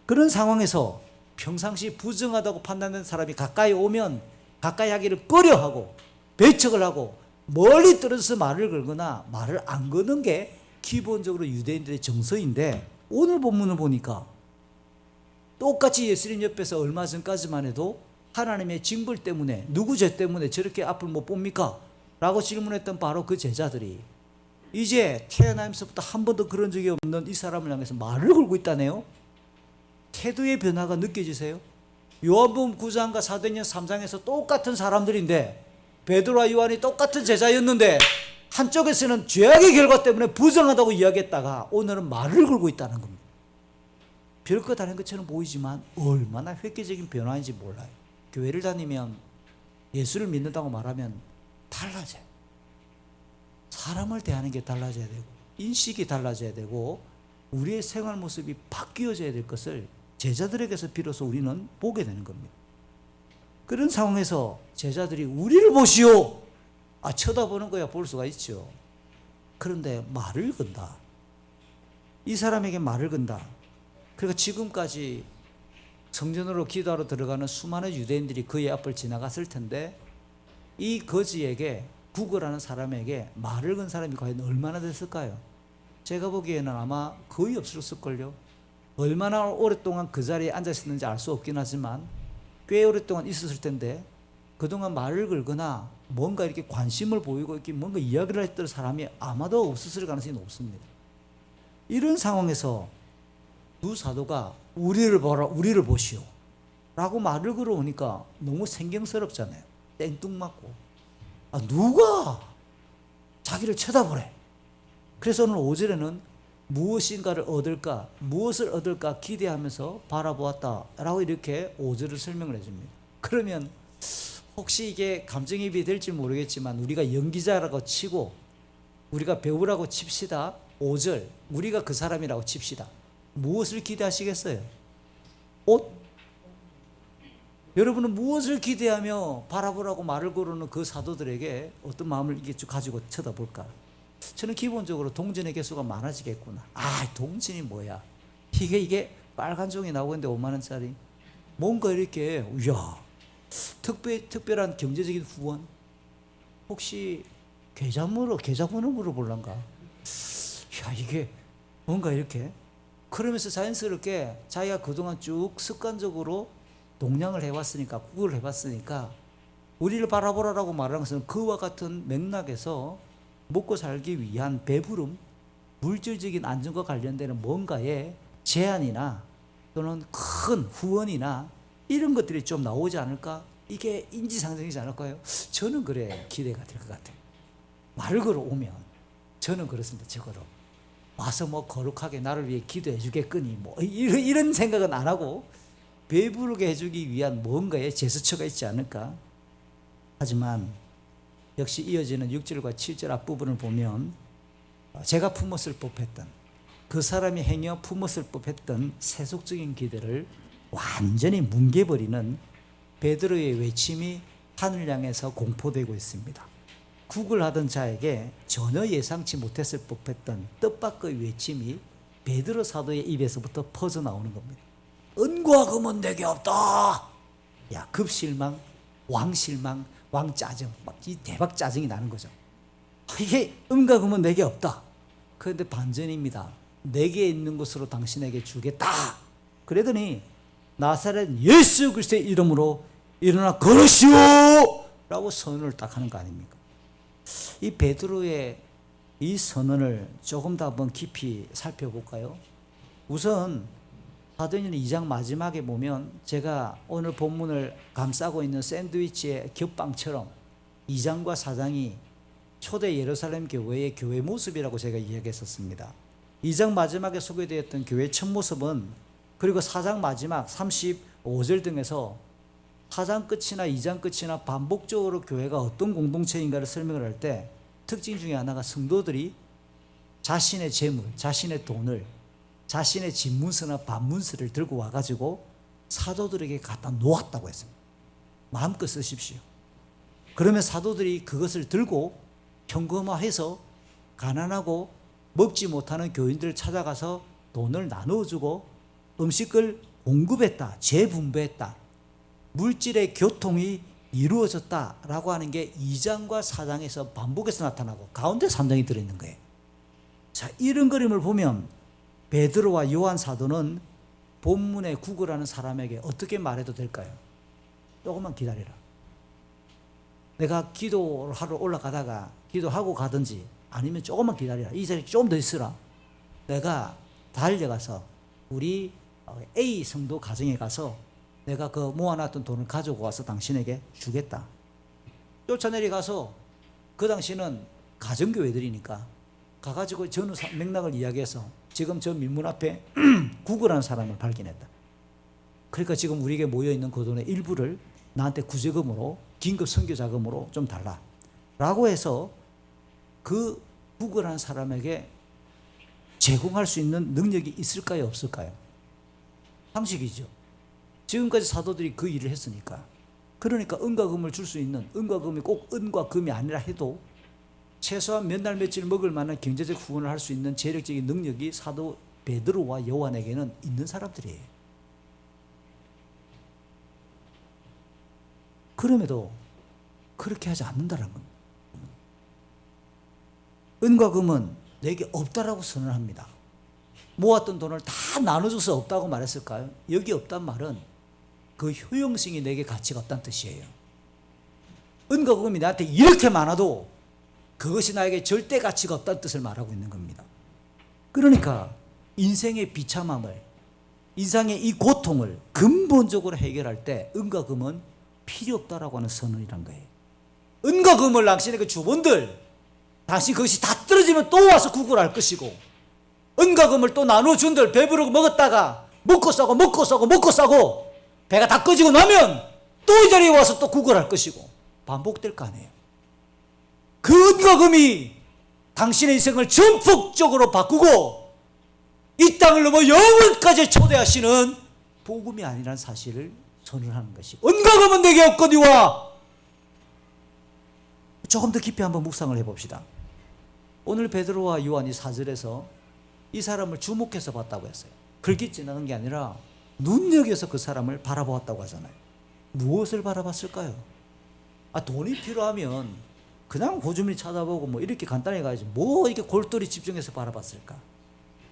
그런 상황에서 평상시 부정하다고 판단된 사람이 가까이 오면 가까이 하기를 꺼려하고 배척을 하고 멀리 떨어져서 말을 걸거나 말을 안 거는 게 기본적으로 유대인들의 정서인데 오늘 본문을 보니까 똑같이 예수님 옆에서 얼마 전까지만 해도 하나님의 징벌 때문에 누구 죄 때문에 저렇게 앞을 못 봅니까? 라고 질문했던 바로 그 제자들이 이제 태어나면서부터 한 번도 그런 적이 없는 이 사람을 향해서 말을 걸고 있다네요. 태도의 변화가 느껴지세요? 요한복음 9장과 사도행전 3장에서 똑같은 사람들인데 베드로와 요한이 똑같은 제자였는데 한쪽에서는 죄악의 결과 때문에 부정하다고 이야기했다가 오늘은 말을 걸고 있다는 겁니다. 별것 아닌 것처럼 보이지만 얼마나 획기적인 변화인지 몰라요. 교회를 다니면 예수를 믿는다고 말하면 달라져요. 사람을 대하는 게 달라져야 되고 인식이 달라져야 되고 우리의 생활 모습이 바뀌어져야 될 것을 제자들에게서 비로소 우리는 보게 되는 겁니다. 그런 상황에서 제자들이 우리를 보시오. 쳐다보는 거야 볼 수가 있죠. 그런데 말을 건다. 이 사람에게 말을 건다. 그리고 지금까지 성전으로 기도하러 들어가는 수많은 유대인들이 그의 앞을 지나갔을 텐데 이 거지에게 구걸하는 사람에게 말을 건 사람이 과연 얼마나 됐을까요? 제가 보기에는 아마 거의 없었을걸요. 얼마나 오랫동안 그 자리에 앉아있었는지 알 수 없긴 하지만 꽤 오랫동안 있었을 텐데 그동안 말을 걸거나 뭔가 이렇게 관심을 보이고 이렇게 뭔가 이야기를 했던 사람이 아마도 없었을 가능성이 높습니다. 이런 상황에서 두 사도가 우리를 보시오 라고 말을 걸어오니까 너무 생경스럽잖아요. 땡뚱맞고 누가 자기를 쳐다보래. 그래서 오늘 5절에는 무엇인가를 얻을까, 무엇을 얻을까 기대하면서 바라보았다라고 이렇게 5절을 설명을 해줍니다. 그러면 혹시 이게 감정이입이 될지 모르겠지만 우리가 연기자라고 치고 우리가 배우라고 칩시다. 5절 우리가 그 사람이라고 칩시다. 무엇을 기대하시겠어요? 옷? 여러분은 무엇을 기대하며 바라보라고 말을 고르는 그 사도들에게 어떤 마음을 이게 쭉 가지고 쳐다볼까? 저는 기본적으로 동전의 개수가 많아지겠구나. 아, 동전이 뭐야? 이게 빨간 종이 나오고 있는데 5만 원짜리. 뭔가 이렇게 이야, 특별한 경제적인 후원? 혹시 계좌번호 물어볼란가? 야, 이게 뭔가 이렇게 그러면서 자연스럽게 자기가 그동안 쭉 습관적으로 동냥을 해왔으니까, 구걸을 해봤으니까 우리를 바라보라라고 말하는 것은 그와 같은 맥락에서 먹고 살기 위한 배부름, 물질적인 안정과 관련되는 뭔가의 제한이나 또는 큰 후원이나 이런 것들이 좀 나오지 않을까? 이게 인지상정이지 않을까요? 저는 그래 기대가 될 것 같아요. 말을 걸어오면 저는 그렇습니다. 적어도 와서 뭐 거룩하게 나를 위해 기도해 주겠거니 뭐 이런 생각은 안 하고 배부르게 해주기 위한 뭔가의 제스처가 있지 않을까? 하지만 역시 이어지는 6절과 7절 앞부분을 보면 제가 품었을 법했던, 그 사람이 행여 품었을 법했던 세속적인 기대를 완전히 뭉개버리는 베드로의 외침이 하늘 향해서 공포되고 있습니다. 구걸하던 자에게 전혀 예상치 못했을 법했던 뜻밖의 외침이 베드로 사도의 입에서부터 퍼져나오는 겁니다. 은과 금은 내게 없다. 야, 급실망, 왕실망, 왕짜증, 막 이 대박 짜증이 나는 거죠. 이게 은과 금은 내게 없다. 그런데 반전입니다. 내게 있는 것으로 당신에게 주겠다. 그러더니 나사렛 예수 그리스도의 이름으로 일어나 걸으시오! 라고 선언을 딱 하는 거 아닙니까? 이 베드로의 이 선언을 조금 더 한번 깊이 살펴볼까요? 우선 사도행전 2장 마지막에 보면 제가 오늘 본문을 감싸고 있는 샌드위치의 겹빵처럼 2장과 4장이 초대 예루살렘 교회의 교회 모습이라고 제가 이야기했었습니다. 2장 마지막에 소개되었던 교회의 첫 모습은, 그리고 4장 마지막 35절 등에서 4장 끝이나 2장 끝이나 반복적으로 교회가 어떤 공동체인가를 설명을 할 때 특징 중에 하나가 성도들이 자신의 재물, 자신의 돈을, 자신의 집문서나 반문서를 들고 와가지고 사도들에게 갖다 놓았다고 했습니다. 마음껏 쓰십시오. 그러면 사도들이 그것을 들고 현금화해서 가난하고 먹지 못하는 교인들을 찾아가서 돈을 나누어주고 음식을 공급했다, 재분배했다, 물질의 교통이 이루어졌다라고 하는 게 2장과 4장에서 반복해서 나타나고 가운데 3장이 들어있는 거예요. 자, 이런 그림을 보면 베드로와 요한 사도는 본문에 구걸하는 사람에게 어떻게 말해도 될까요? 조금만 기다리라. 내가 기도를 하러 올라가다가 기도하고 가든지 아니면 조금만 기다리라. 이 자리에 좀 더 있으라. 내가 달려가서 우리 A 성도 가정에 가서 내가 그 모아놨던 돈을 가지고 와서 당신에게 주겠다. 쫓아내려가서 그 당시는 가정교회들이니까 가가지고 전후 맥락을 이야기해서 지금 저 민문 앞에 구걸하는 사람을 발견했다. 그러니까 지금 우리에게 모여있는 그 돈의 일부를 나한테 구제금으로, 긴급 선교 자금으로 좀 달라 라고 해서 그 구걸하는 사람에게 제공할 수 있는 능력이 있을까요, 없을까요? 상식이죠. 지금까지 사도들이 그 일을 했으니까. 그러니까 은과 금을 줄 수 있는, 은과 금이 꼭 은과 금이 아니라 해도 최소한 몇 날 며칠 먹을 만한 경제적 후원을 할 수 있는 재력적인 능력이 사도 베드로와 요한에게는 있는 사람들이에요. 그럼에도 그렇게 하지 않는다는 겁니다. 은과 금은 내게 없다라고 선언합니다. 모았던 돈을 다 나눠줘서 없다고 말했을까요? 여기 없단 말은 그 효용성이 내게 가치가 없다는 뜻이에요. 은과 금이 나한테 이렇게 많아도 그것이 나에게 절대 가치가 없다는 뜻을 말하고 있는 겁니다. 그러니까 인생의 비참함을, 인생의 이 고통을 근본적으로 해결할 때 은과 금은 필요 없다라고 하는 선언이란 거예요. 은과 금을 당신에게 주본들 당신 그것이 다 떨어지면 또 와서 구걸할 것이고, 은과 금을 또 나눠준들 배부르고 먹었다가 먹고 싸고 배가 다 꺼지고 나면 또 이 자리에 와서 또 구걸할 것이고 반복될 거 아니에요. 그 은과 금이 당신의 인생을 전폭적으로 바꾸고 이 땅을 넘어 영원까지 초대하시는 복음이 아니라는 사실을 선언하는 것이 언각하면 내게 없거니와. 조금 더 깊이 한번 묵상을 해봅시다. 오늘 베드로와 요한이 4절에서 이 사람을 주목해서 봤다고 했어요. 긁기 지나간 게 아니라 눈여겨서 그 사람을 바라보았다고 하잖아요. 무엇을 바라봤을까요? 돈이 필요하면 그냥 고주머니 찾아보고 뭐 이렇게 간단히 가야지 뭐 이렇게 골똘히 집중해서 바라봤을까?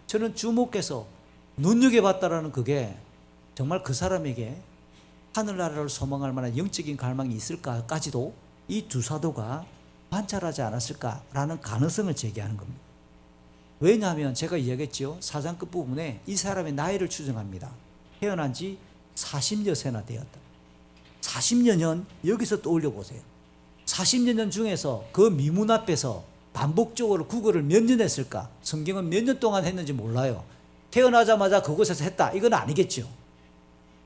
저는 주목해서 눈여겨봤다라는 그게 정말 그 사람에게 하늘나라를 소망할 만한 영적인 갈망이 있을까까지도 이 두 사도가 관찰하지 않았을까라는 가능성을 제기하는 겁니다. 왜냐하면 제가 이야기했죠. 4장 끝부분에 이 사람의 나이를 추정합니다. 태어난 지 40여 세나 되었다. 40여 년 여기서 떠올려 보세요. 40여 년 중에서 그 미문 앞에서 반복적으로 구걸을 몇 년 했을까? 성경은 몇 년 동안 했는지 몰라요. 태어나자마자 그곳에서 했다. 이건 아니겠죠.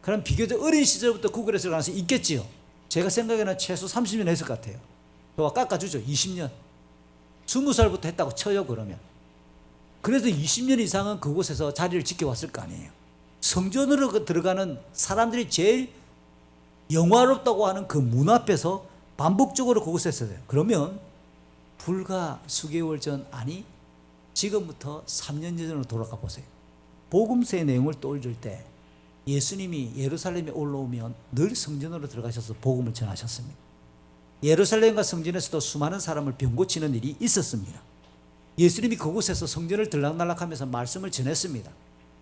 그럼 비교적 어린 시절부터 구걸했을 가능성이 있겠지요. 제가 생각에는 최소 30년 했을 것 같아요. 저와 깎아주죠. 20년. 20살부터 했다고 쳐요, 그러면. 그래서 20년 이상은 그곳에서 자리를 지켜왔을 거 아니에요. 성전으로 들어가는 사람들이 제일 영화롭다고 하는 그 문 앞에서 반복적으로 그곳에 있어요. 그러면 불과 수개월 전, 아니 지금부터 3년 전으로 돌아가 보세요. 복음서의 내용을 떠올릴 때 예수님이 예루살렘에 올라오면 늘 성전으로 들어가셔서 복음을 전하셨습니다. 예루살렘과 성전에서도 수많은 사람을 병 고치는 일이 있었습니다. 예수님이 그곳에서 성전을 들락날락하면서 말씀을 전했습니다.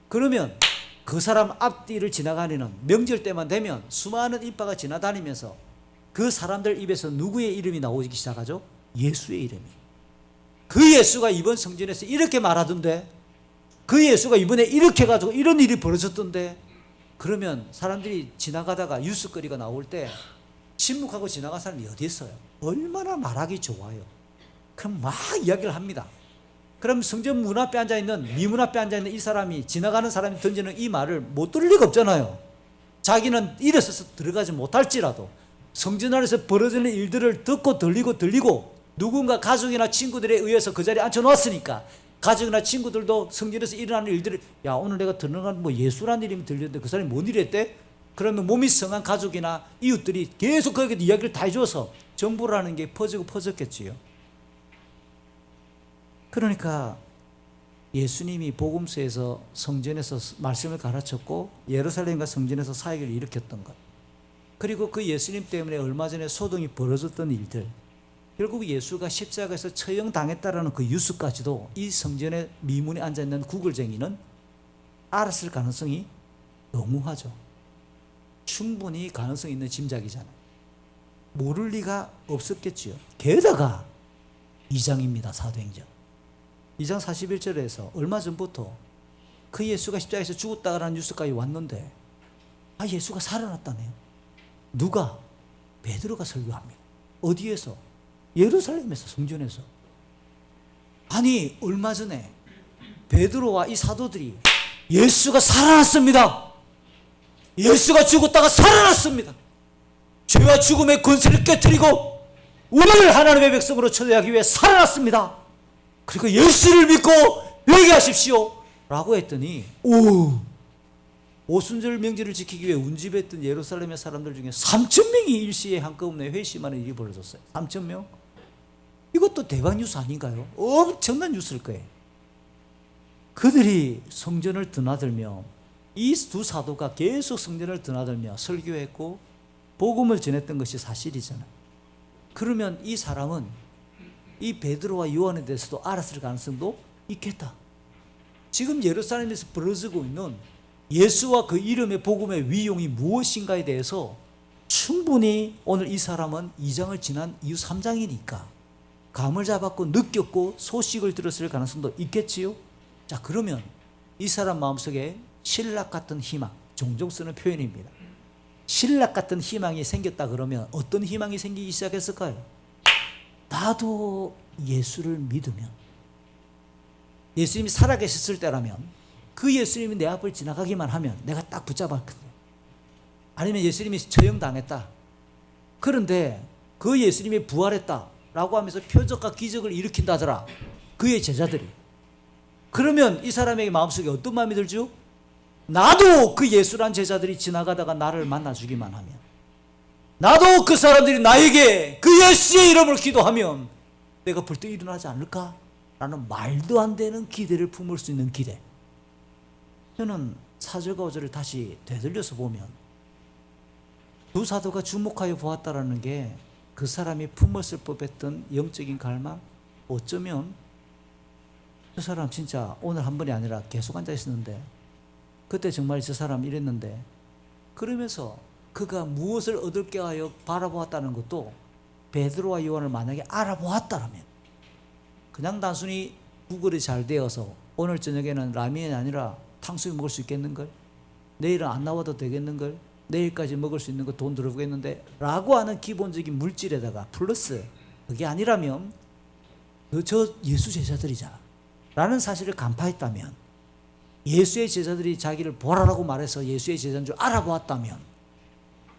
그러면 그 사람 앞뒤를 지나가는 명절 때만 되면 수많은 인파가 지나다니면서 그 사람들 입에서 누구의 이름이 나오기 시작하죠? 예수의 이름이. 그 예수가 이번 성전에서 이렇게 말하던데, 그 예수가 이번에 이렇게 해가지고 이런 일이 벌어졌던데. 그러면 사람들이 지나가다가 뉴스거리가 나올 때 침묵하고 지나간 사람이 어디 있어요? 얼마나 말하기 좋아요. 그럼 막 이야기를 합니다. 그럼 성전 문 앞에 앉아있는, 미문 앞에 앉아있는 이 사람이, 지나가는 사람이 던지는 이 말을 못 들을 리가 없잖아요. 자기는 일어서서 들어가지 못할지라도 성전 안에서 벌어지는 일들을 듣고 들리고 누군가 가족이나 친구들에 의해서 그 자리에 앉혀놓았으니까 가족이나 친구들도 성전에서 일어나는 일들을, 야 오늘 내가 들어간 뭐 예수라는 이름이 들렸는데 그 사람이 뭔 일이 했대? 그러면 몸이 성한 가족이나 이웃들이 계속 거기에 이야기를 다 해줘서 정보라는 게 퍼졌겠지요. 그러니까 예수님이 복음서에서 성전에서 말씀을 가르쳤고 예루살렘과 성전에서 사역을 일으켰던 것, 그리고 그 예수님 때문에 얼마 전에 소동이 벌어졌던 일들, 결국 예수가 십자가에서 처형당했다라는 그 뉴스까지도 이 성전의 미문에 앉아있는 구걸쟁이는 알았을 가능성이 너무하죠. 충분히 가능성 있는 짐작이잖아요. 모를 리가 없었겠지요. 게다가 2장입니다. 사도행전 2장 41절에서 얼마 전부터 그 예수가 십자가에서 죽었다라는 뉴스까지 왔는데 예수가 살아났다네요. 누가? 베드로가 설교합니다. 어디에서? 예루살렘에서, 성전에서. 아니 얼마 전에 베드로와 이 사도들이 예수가 살아났습니다. 예수가 죽었다가 살아났습니다. 죄와 죽음의 권세를 깨뜨리고 우리를 하나님의 백성으로 초대하기 위해 살아났습니다. 그리고 예수를 믿고 회개하십시오 라고 했더니 오순절 명절을 지키기 위해 운집했던 예루살렘의 사람들 중에 3,000명이 일시에 한꺼번에 회심하는 일이 벌어졌어요. 3,000명? 이것도 대박 뉴스 아닌가요? 엄청난 뉴스일 거예요. 그들이 성전을 드나들며, 이 두 사도가 계속 성전을 드나들며 설교했고 복음을 전했던 것이 사실이잖아요. 그러면 이 사람은 이 베드로와 요한에 대해서도 알았을 가능성도 있겠다. 지금 예루살렘에서 벌어지고 있는 예수와 그 이름의 복음의 위용이 무엇인가에 대해서 충분히 오늘 이 사람은 2장을 지난 이후 3장이니까 감을 잡았고 느꼈고 소식을 들었을 가능성도 있겠지요. 자, 그러면 이 사람 마음속에 신락 같은 희망, 종종 쓰는 표현입니다. 신락 같은 희망이 생겼다 그러면 어떤 희망이 생기기 시작했을까요? 나도 예수를 믿으면, 예수님이 살아계셨을 때라면 그 예수님이 내 앞을 지나가기만 하면 내가 딱 붙잡았거든요. 아니면 예수님이 처형당했다. 그런데 그 예수님이 부활했다 라고 하면서 표적과 기적을 일으킨다더라. 그의 제자들이. 그러면 이 사람에게 마음속에 어떤 마음이 들죠? 나도 그 예수란 제자들이 지나가다가 나를 만나주기만 하면, 나도 그 사람들이 나에게 그 예수의 이름으로 기도하면 내가 벌떡 일어나지 않을까? 라는 말도 안 되는 기대를 품을 수 있는 기대. 저는 4절과 5절을 다시 되돌려서 보면 두 사도가 주목하여 보았다라는 게 그 사람이 품었을 법했던 영적인 갈망, 어쩌면 저 사람 진짜 오늘 한 번이 아니라 계속 앉아 있었는데 그때 정말 저 사람 이랬는데, 그러면서 그가 무엇을 얻을게 하여 바라보았다는 것도 베드로와 요한을 만약에 알아보았다라면, 그냥 단순히 구글이 잘 되어서 오늘 저녁에는 라면이 아니라 탕수육 먹을 수 있겠는걸, 내일은 안 나와도 되겠는걸, 내일까지 먹을 수 있는 거 돈 들어보겠는데 라고 하는 기본적인 물질에다가 플러스 그게 아니라면 저 예수 제자들이잖아 라는 사실을 간파했다면, 예수의 제자들이 자기를 보라라고 말해서 예수의 제자인 줄 알아보았다면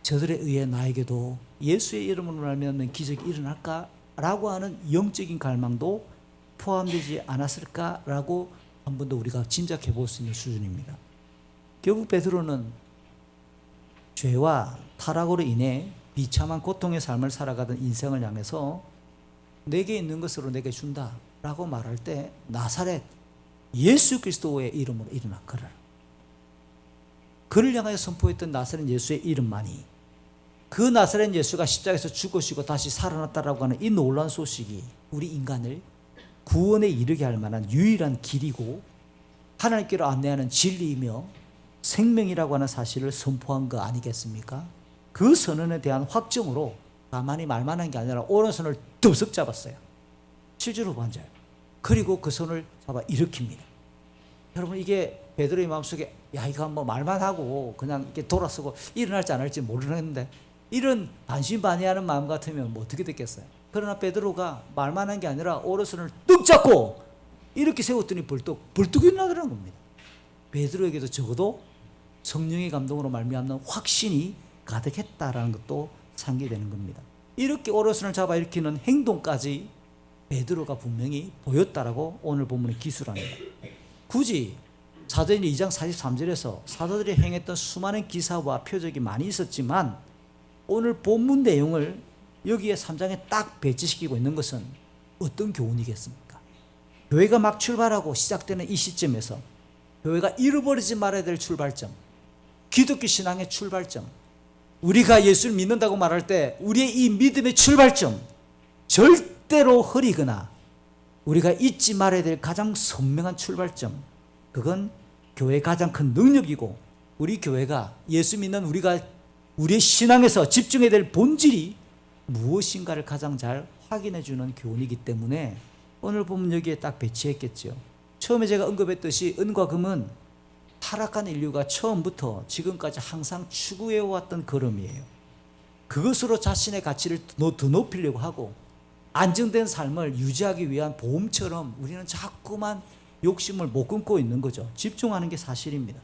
저들에 의해 나에게도 예수의 이름으로 말미암는 기적이 일어날까라고 하는 영적인 갈망도 포함되지 않았을까라고 한 번 더 우리가 짐작해 볼 수 있는 수준입니다. 결국 베드로는 죄와 타락으로 인해 비참한 고통의 삶을 살아가던 인생을 향해서 내게 있는 것으로 내게 준다라고 말할 때 나사렛 예수 그리스도의 이름으로 일어나 걸어라. 그를 향하여 선포했던 나사렛 예수의 이름만이, 그 나사렛 예수가 십자가에서 죽으시고 다시 살아났다라고 하는 이 놀라운 소식이 우리 인간을 구원에 이르게 할 만한 유일한 길이고 하나님께로 안내하는 진리이며 생명이라고 하는 사실을 선포한 거 아니겠습니까? 그 선언에 대한 확정으로 가만히 말만 한 게 아니라 오른손을 뚜석 잡았어요. 실제로 앉아요. 그리고 그 손을 잡아 일으킵니다. 여러분, 이게 베드로의 마음속에 야 이거 뭐 말만 하고 그냥 이렇게 돌아서고 일어날지 안 할지 모르는데, 이런 반신반의하는 마음 같으면 뭐 어떻게 됐겠어요? 그러나 베드로가 말만 한 게 아니라 오른손을 뚝 잡고 이렇게 세웠더니 벌떡 일어나더라는 겁니다. 베드로에게도 적어도 성령의 감동으로 말미암는 확신이 가득했다라는 것도 상기되는 겁니다. 이렇게 오른손을 잡아 일으키는 행동까지 베드로가 분명히 보였다라고 오늘 본문에 기술합니다. 굳이 사도행전 2장 43절에서 사도들이 행했던 수많은 기사와 표적이 많이 있었지만 오늘 본문 내용을 여기에 3장에 딱 배치시키고 있는 것은 어떤 교훈이겠습니까? 교회가 막 출발하고 시작되는 이 시점에서 교회가 잃어버리지 말아야 될 출발점, 기독교 신앙의 출발점, 우리가 예수를 믿는다고 말할 때 우리의 이 믿음의 출발점, 절대로 흐리거나 우리가 잊지 말아야 될 가장 선명한 출발점, 그건 교회의 가장 큰 능력이고 우리 교회가 예수 믿는 우리의 신앙에서 집중해야 될 본질이 무엇인가를 가장 잘 확인해 주는 교훈이기 때문에 오늘 보면 여기에 딱 배치했겠죠. 처음에 제가 언급했듯이 은과 금은 타락한 인류가 처음부터 지금까지 항상 추구해왔던 걸음이에요. 그것으로 자신의 가치를 더 높이려고 하고 안정된 삶을 유지하기 위한 보험처럼 우리는 자꾸만 욕심을 못 끊고 있는 거죠. 집중하는 게 사실입니다.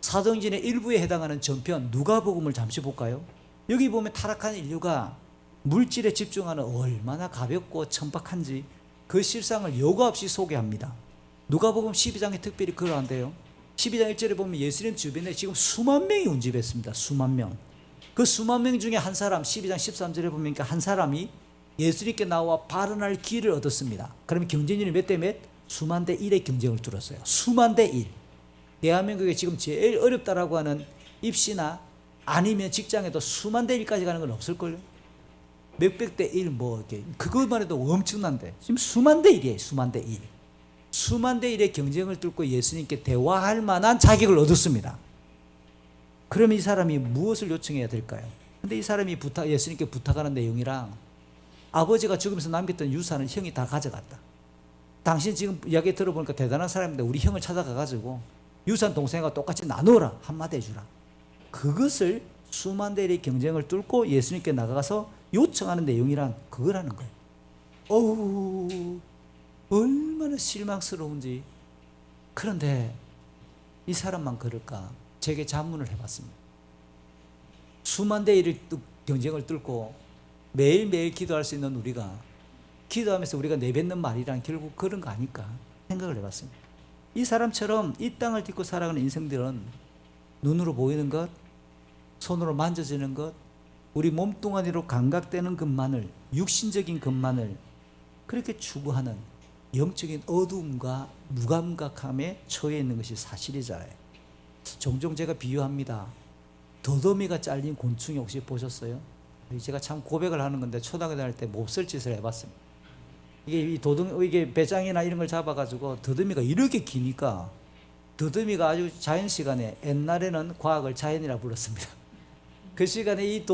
사도행전의 일부에 해당하는 전편 누가복음을 잠시 볼까요? 여기 보면 타락한 인류가 물질에 집중하는 얼마나 가볍고 천박한지 그 실상을 여과 없이 소개합니다. 누가복음 12장에 특별히 그러한데요. 12장 1절에 보면 예수님 주변에 지금 수만 명이 운집했습니다. 수만 명. 그 수만 명 중에 한 사람, 12장 13절에 보면 한 사람이 예수님께 나와 발언할 기회를 얻었습니다. 그러면 경쟁률이 몇 대 몇? 수만 대 1의 경쟁을 뚫었어요. 수만 대 1. 대한민국에 지금 제일 어렵다라고 하는 입시나 아니면 직장에도 수만 대 1까지 가는 건 없을걸요? 몇백 대 1 뭐 이렇게 그것만 해도 엄청난데 지금 수만 대 1이에요. 수만 대 1. 수만 대 1의 경쟁을 뚫고 예수님께 대화할 만한 자격을 얻었습니다. 그러면 이 사람이 무엇을 요청해야 될까요? 근데 이 사람이 예수님께 부탁하는 내용이랑 아버지가 죽으면서 남겼던 유산은 형이 다 가져갔다. 당신 지금 이야기 들어보니까 대단한 사람인데 우리 형을 찾아가가지고 유산 동생과 똑같이 나누어라 한마디 해주라. 그것을 수만 대 1의 경쟁을 뚫고 예수님께 나가서 요청하는 내용이란 그거라는 거예요. 어우, 얼마나 실망스러운지. 그런데 이 사람만 그럴까? 제게 자문을 해봤습니다. 수만 대 1의 경쟁을 뚫고 매일매일 기도할 수 있는 우리가 기도하면서 우리가 내뱉는 말이란 결국 그런 거 아닐까 생각을 해봤습니다. 이 사람처럼 이 땅을 딛고 살아가는 인생들은 눈으로 보이는 것, 손으로 만져지는 것, 우리 몸뚱아리로 감각되는 것만을, 육신적인 것만을 그렇게 추구하는 영적인 어두움과 무감각함에 처해 있는 것이 사실이잖아요. 종종 제가 비유합니다. 더더미가 잘린 곤충이 혹시 보셨어요? 제가 참 고백을 하는 건데 초등학교 다닐 때 몹쓸 짓을 해봤습니다. 이게 배짱이나 이런 걸 잡아가지고 더더미가 이렇게 기니까 더더미가 아주 자연 시간에 옛날에는 과학을 자연이라 불렀습니다. 그 시간에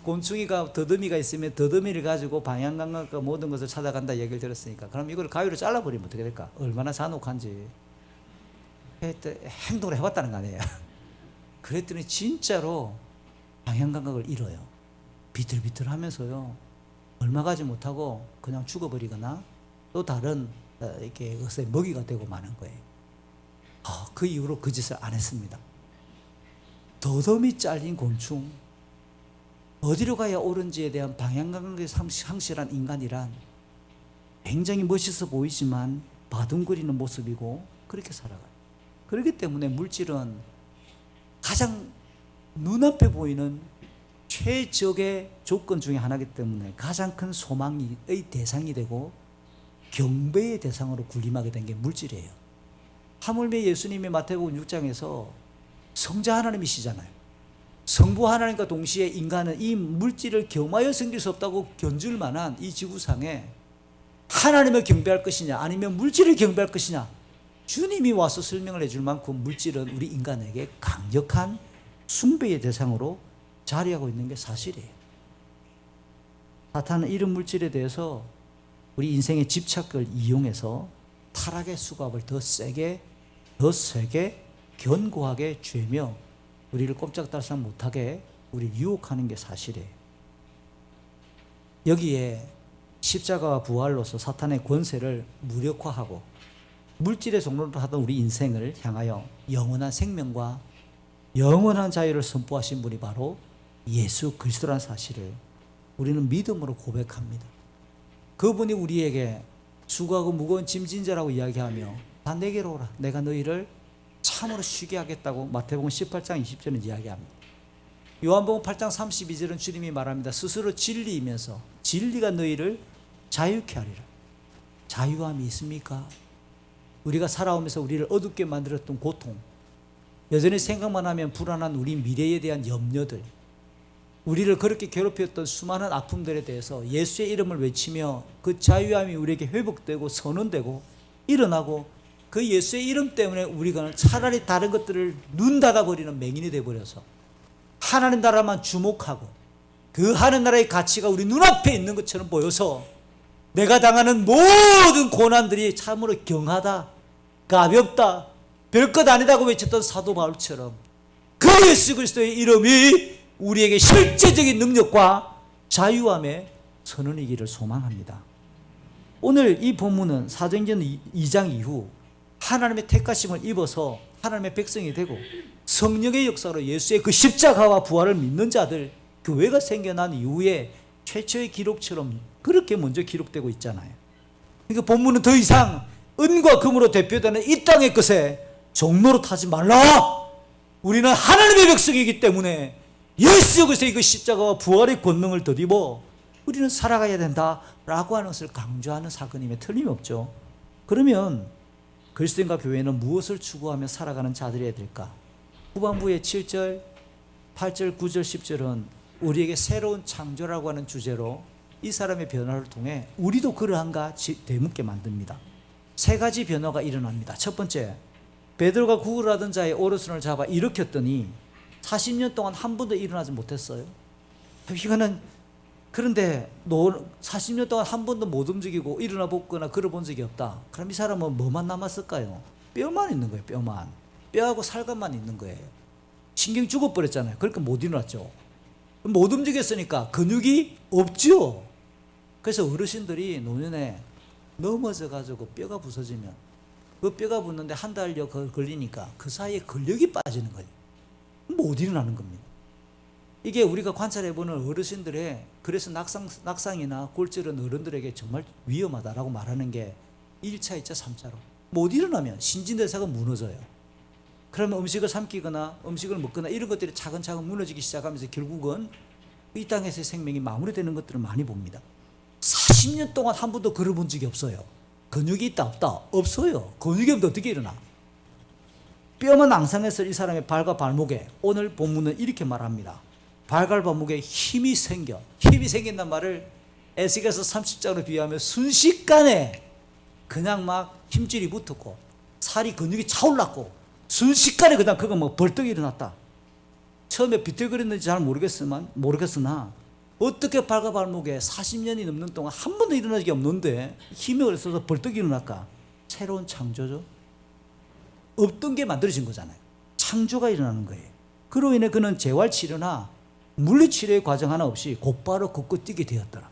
곤충이가 더더미가 있으면 더더미를 가지고 방향감각과 모든 것을 찾아간다 얘기를 들었으니까 그럼 이걸 가위로 잘라버리면 어떻게 될까? 얼마나 잔혹한지 행동을 해봤다는 거 아니에요. 그랬더니 진짜로 방향감각을 잃어요. 비틀비틀하면서요 얼마 가지 못하고 그냥 죽어버리거나 또 다른 이렇게 것에 먹이가 되고 마는 거예요. 그 이후로 그 짓을 안 했습니다. 더더미 잘린 곤충, 어디로 가야 옳은지에 대한 방향감각이 상실한 인간이란 굉장히 멋있어 보이지만 바둥거리는 모습이고 그렇게 살아가요. 그렇기 때문에 물질은 가장 눈앞에 보이는 최적의 조건 중에 하나이기 때문에 가장 큰 소망의 대상이 되고 경배의 대상으로 군림하게 된 게 물질이에요. 하물며 예수님이 마태복음 6장에서 성자 하나님이시잖아요. 성부 하나님과 동시에 인간은 이 물질을 겸하여 섬길 수 없다고 견줄 만한 이 지구상에 하나님을 경배할 것이냐 아니면 물질을 경배할 것이냐 주님이 와서 설명을 해줄 만큼 물질은 우리 인간에게 강력한 숭배의 대상으로 자리하고 있는 게 사실이에요. 사탄은 이런 물질에 대해서 우리 인생의 집착을 이용해서 타락의 수갑을 더 세게 견고하게 쥐며 우리를 꼼짝달싹 못하게 우리를 유혹하는 게 사실이에요. 여기에 십자가와 부활로서 사탄의 권세를 무력화하고 물질의 종로로 하던 우리 인생을 향하여 영원한 생명과 영원한 자유를 선포하신 분이 바로 예수 그리스도라는 사실을 우리는 믿음으로 고백합니다. 그분이 우리에게 수고하고 무거운 짐진 자라고 이야기하며 다 내게로 오라 내가 너희를 참으로 쉬게 하겠다고 마태복음 18장 20절은 이야기합니다. 요한복음 8장 32절은 주님이 말합니다. 스스로 진리이면서 진리가 너희를 자유케 하리라. 자유함이 있습니까? 우리가 살아오면서 우리를 어둡게 만들었던 고통, 여전히 생각만 하면 불안한 우리 미래에 대한 염려들, 우리를 그렇게 괴롭혔던 수많은 아픔들에 대해서 예수의 이름을 외치며 그 자유함이 우리에게 회복되고 선언되고 일어나고 그 예수의 이름 때문에 우리가 차라리 다른 것들을 눈 닫아버리는 맹인이 되어버려서 하나님 나라만 주목하고 그 하나님 나라의 가치가 우리 눈앞에 있는 것처럼 보여서 내가 당하는 모든 고난들이 참으로 경하다, 가볍다, 별것 아니다고 외쳤던 사도 바울처럼 그 예수 그리스도의 이름이 우리에게 실제적인 능력과 자유함의 선언이기를 소망합니다. 오늘 이 본문은 사도행전 2장 이후 하나님의 택하심을 입어서 하나님의 백성이 되고 성령의 역사로 예수의 그 십자가와 부활을 믿는 자들 교회가 생겨난 이후에 최초의 기록처럼 그렇게 먼저 기록되고 있잖아요. 그러니까 본문은 더 이상 은과 금으로 대표되는 이 땅의 것에 종로로 타지 말라. 우리는 하나님의 백성이기 때문에 예수 그리스도의 그 십자가와 부활의 권능을 덧입어 우리는 살아가야 된다라고 하는 것을 강조하는 사건임에 틀림없죠. 그러면 그리스도인과 교회는 무엇을 추구하며 살아가는 자들이어야 될까? 후반부의 7절, 8절, 9절, 10절은 우리에게 새로운 창조라고 하는 주제로 이 사람의 변화를 통해 우리도 그러한가 되묻게 만듭니다. 세 가지 변화가 일어납니다. 첫 번째, 베드로가 구걸하던 자의 오른손을 잡아 일으켰더니 40년 동안 한 번도 일어나지 못했어요. 이거는 그런데 40년 동안 한 번도 못 움직이고 일어나 보거나 걸어본 적이 없다. 그럼 이 사람은 뭐만 남았을까요? 뼈만 있는 거예요. 뼈만. 뼈하고 살감만 있는 거예요. 신경이 죽어버렸잖아요. 그러니까 못 일어났죠. 못 움직였으니까 근육이 없죠. 그래서 어르신들이 노년에 넘어져가지고 뼈가 부서지면 그 뼈가 붙는데 한 달여 걸리니까 그 사이에 근력이 빠지는 거예요. 못 일어나는 겁니다. 이게 우리가 관찰해보는 어르신들의, 그래서 낙상이나 골절은 어른들에게 정말 위험하다라고 말하는 게 1차, 2차, 3차로 못 일어나면 신진대사가 무너져요. 그러면 음식을 삼키거나 음식을 먹거나 이런 것들이 차근차근 무너지기 시작하면서 결국은 이 땅에서의 생명이 마무리되는 것들을 많이 봅니다. 40년 동안 한 번도 걸어본 적이 없어요. 근육이 있다 없다? 없어요. 근육이 없는데 어떻게 일어나? 뼈만 앙상해서 이 사람의 발과 발목에, 오늘 본문은 이렇게 말합니다. 발과 발목에 힘이 생겨. 힘이 생긴다는 말을 에스겔서 30장으로 비유하면 순식간에 그냥 막 힘줄이 붙었고 살이 근육이 차올랐고 순식간에 그냥 그거 뭐 벌떡 일어났다. 처음에 비틀거렸는지 잘 모르겠으나 어떻게 발과 발목에 40년이 넘는 동안 한 번도 일어난 적이 없는데 힘이 없어서 벌떡 일어날까? 새로운 창조죠. 없던 게 만들어진 거잖아요. 창조가 일어나는 거예요. 그로 인해 그는 재활치료나 물리치료의 과정 하나 없이 곧바로 걷고 뛰게 되었더라.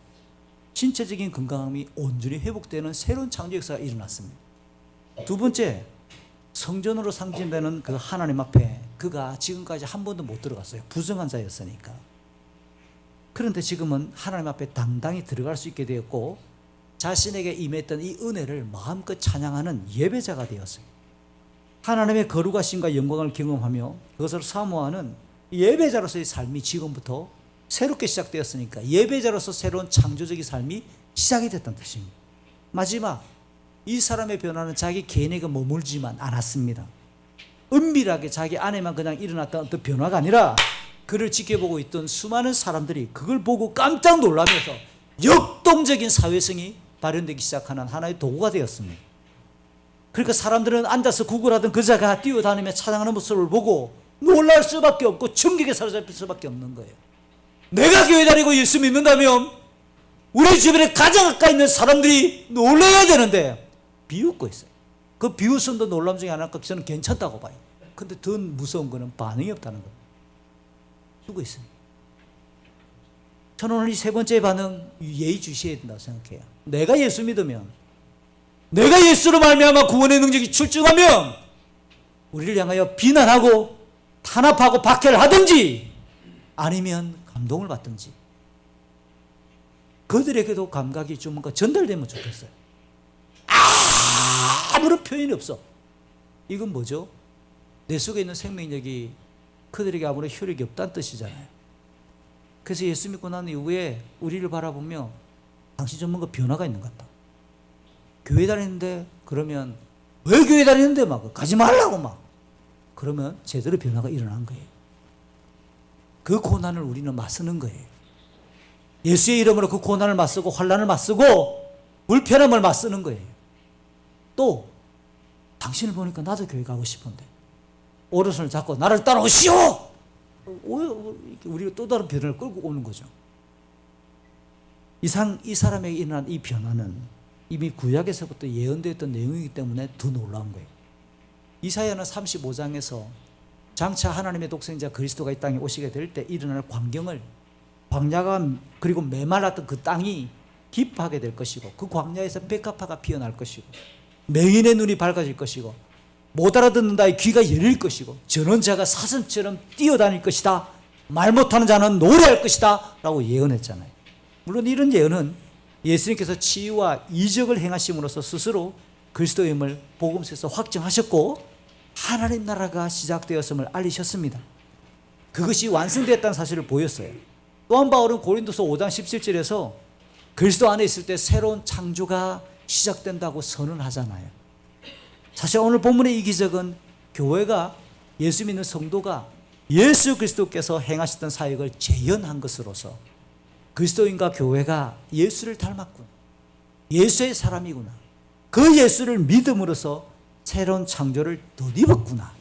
신체적인 건강함이 온전히 회복되는 새로운 창조 역사가 일어났습니다. 두 번째, 성전으로 상징되는 그 하나님 앞에 그가 지금까지 한 번도 못 들어갔어요. 부정한 자였으니까. 그런데 지금은 하나님 앞에 당당히 들어갈 수 있게 되었고 자신에게 임했던 이 은혜를 마음껏 찬양하는 예배자가 되었어요. 하나님의 거룩하심과 영광을 경험하며 그것을 사모하는 예배자로서의 삶이 지금부터 새롭게 시작되었으니까 예배자로서 새로운 창조적인 삶이 시작이 됐다는 뜻입니다. 마지막, 이 사람의 변화는 자기 개인에게 머물지만 않았습니다. 은밀하게 자기 안에만 그냥 일어났던 어떤 변화가 아니라 그를 지켜보고 있던 수많은 사람들이 그걸 보고 깜짝 놀라면서 역동적인 사회성이 발현되기 시작하는 하나의 도구가 되었습니다. 그러니까 사람들은 앉아서 구걸하던 그자가 뛰어다니며 찬양하는 모습을 보고 놀랄 수밖에 없고 충격에 사로잡힐 수밖에 없는 거예요. 내가 교회 다니고 예수 믿는다면 우리 주변에 가장 가까이 있는 사람들이 놀라야 되는데 비웃고 있어요. 그 비웃음도 놀람 중에 하나가 저는 괜찮다고 봐요. 근데 더 무서운 거는 반응이 없다는 거예요. 죽어 있습니다. 저는 오늘 이 세 번째 반응 예의 주시해야 된다고 생각해요. 내가 예수 믿으면, 내가 예수로 말미암아 구원의 능력이 출중하면 우리를 향하여 비난하고 탄압하고 박해를 하든지 아니면 감동을 받든지 그들에게도 감각이 좀 뭔가 전달되면 좋겠어요. 아무런 표현이 없어. 이건 뭐죠? 내 속에 있는 생명력이 그들에게 아무런 효력이 없다는 뜻이잖아요. 그래서 예수 믿고 난 이후에 우리를 바라보며 당신 좀 뭔가 변화가 있는 것 같다. 교회 다니는데 그러면 왜 교회 다니는데 막 가지 말라고 막 그러면 제대로 변화가 일어난 거예요. 그 고난을 우리는 맞서는 거예요. 예수의 이름으로 그 고난을 맞서고 환난을 맞서고 불편함을 맞서는 거예요. 또 당신을 보니까 나도 교회 가고 싶은데 오른손을 잡고 나를 따라오시오. 우리가 또 다른 변화를 끌고 오는 거죠. 이 사람에게 일어난 이 변화는 이미 구약에서부터 예언되었던 내용이기 때문에 더 놀라운 거예요. 이사야는 35장에서 장차 하나님의 독생자 그리스도가 이 땅에 오시게 될 때 일어날 광경을, 광야가 그리고 메말랐던 그 땅이 기뻐하게 될 것이고 그 광야에서 백합화가 피어날 것이고 맹인의 눈이 밝아질 것이고 못 알아듣는 자의 귀가 열릴 것이고 전원자가 사슴처럼 뛰어다닐 것이다. 말 못하는 자는 노래할 것이다 라고 예언했잖아요. 물론 이런 예언은 예수님께서 치유와 이적을 행하심으로써 스스로 그리스도의 힘을 복음서에서 확정하셨고 하나님 나라가 시작되었음을 알리셨습니다. 그것이 완성되었다는 사실을 보였어요. 또한 바울은 고린도서 5장 17절에서 그리스도 안에 있을 때 새로운 창조가 시작된다고 선언하잖아요. 사실 오늘 본문의 이 기적은 교회가, 예수 믿는 성도가 예수 그리스도께서 행하셨던 사역을 재현한 것으로서 그리스도인과 교회가 예수를 닮았구나, 예수의 사람이구나, 그 예수를 믿음으로써 새로운 창조를 덧입었구나,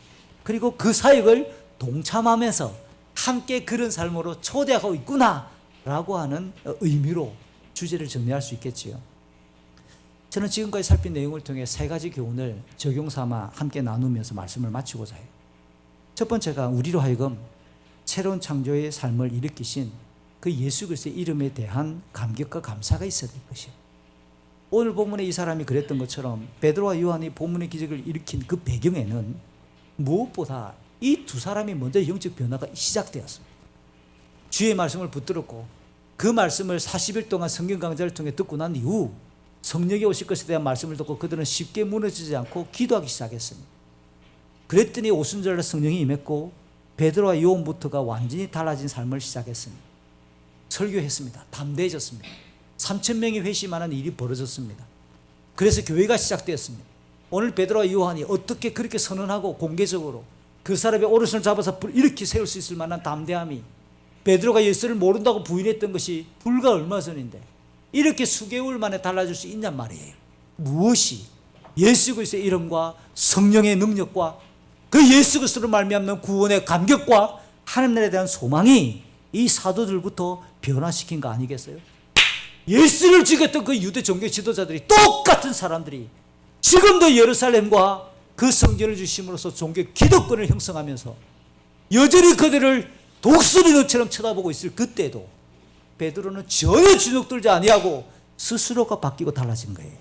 그리고 그 사역을 동참하면서 함께 그런 삶으로 초대하고 있구나 라고 하는 의미로 주제를 정리할 수 있겠지요. 저는 지금까지 살핀 내용을 통해 세 가지 교훈을 적용 삼아 함께 나누면서 말씀을 마치고자 해요. 첫 번째가 우리로 하여금 새로운 창조의 삶을 일으키신 그 예수 그리스도의 이름에 대한 감격과 감사가 있어야 될 것이에요. 오늘 본문에 이 사람이 그랬던 것처럼 베드로와 요한이 본문의 기적을 일으킨 그 배경에는 무엇보다 이 두 사람이 먼저 영적 변화가 시작되었습니다. 주의 말씀을 붙들었고 그 말씀을 40일 동안 성경 강좌를 통해 듣고 난 이후 성령이 오실 것에 대한 말씀을 듣고 그들은 쉽게 무너지지 않고 기도하기 시작했습니다. 그랬더니 오순절날 성령이 임했고 베드로와 요한부터가 완전히 달라진 삶을 시작했습니다. 설교했습니다. 담대해졌습니다. 3,000명이 회심하는 일이 벌어졌습니다. 그래서 교회가 시작되었습니다. 오늘 베드로와 요한이 어떻게 그렇게 선언하고 공개적으로 그 사람의 오른손을 잡아서 이렇게 세울 수 있을 만한 담대함이, 베드로가 예수를 모른다고 부인했던 것이 불과 얼마 전인데 이렇게 수개월 만에 달라질 수 있냔 말이에요. 무엇이? 예수 그리스도의 이름과 성령의 능력과 그 예수 그리스도로 말미암는 구원의 감격과 하나님 나라에 대한 소망이 이 사도들부터 변화시킨 거 아니겠어요? 예수를 죽였던 그 유대 종교 지도자들이, 똑같은 사람들이 지금도 예루살렘과 그 성전을 중심으로서 종교 기득권을 형성하면서 여전히 그들을 독수리처럼 쳐다보고 있을 그때도 베드로는 전혀 주눅들지 아니하고 스스로가 바뀌고 달라진 거예요.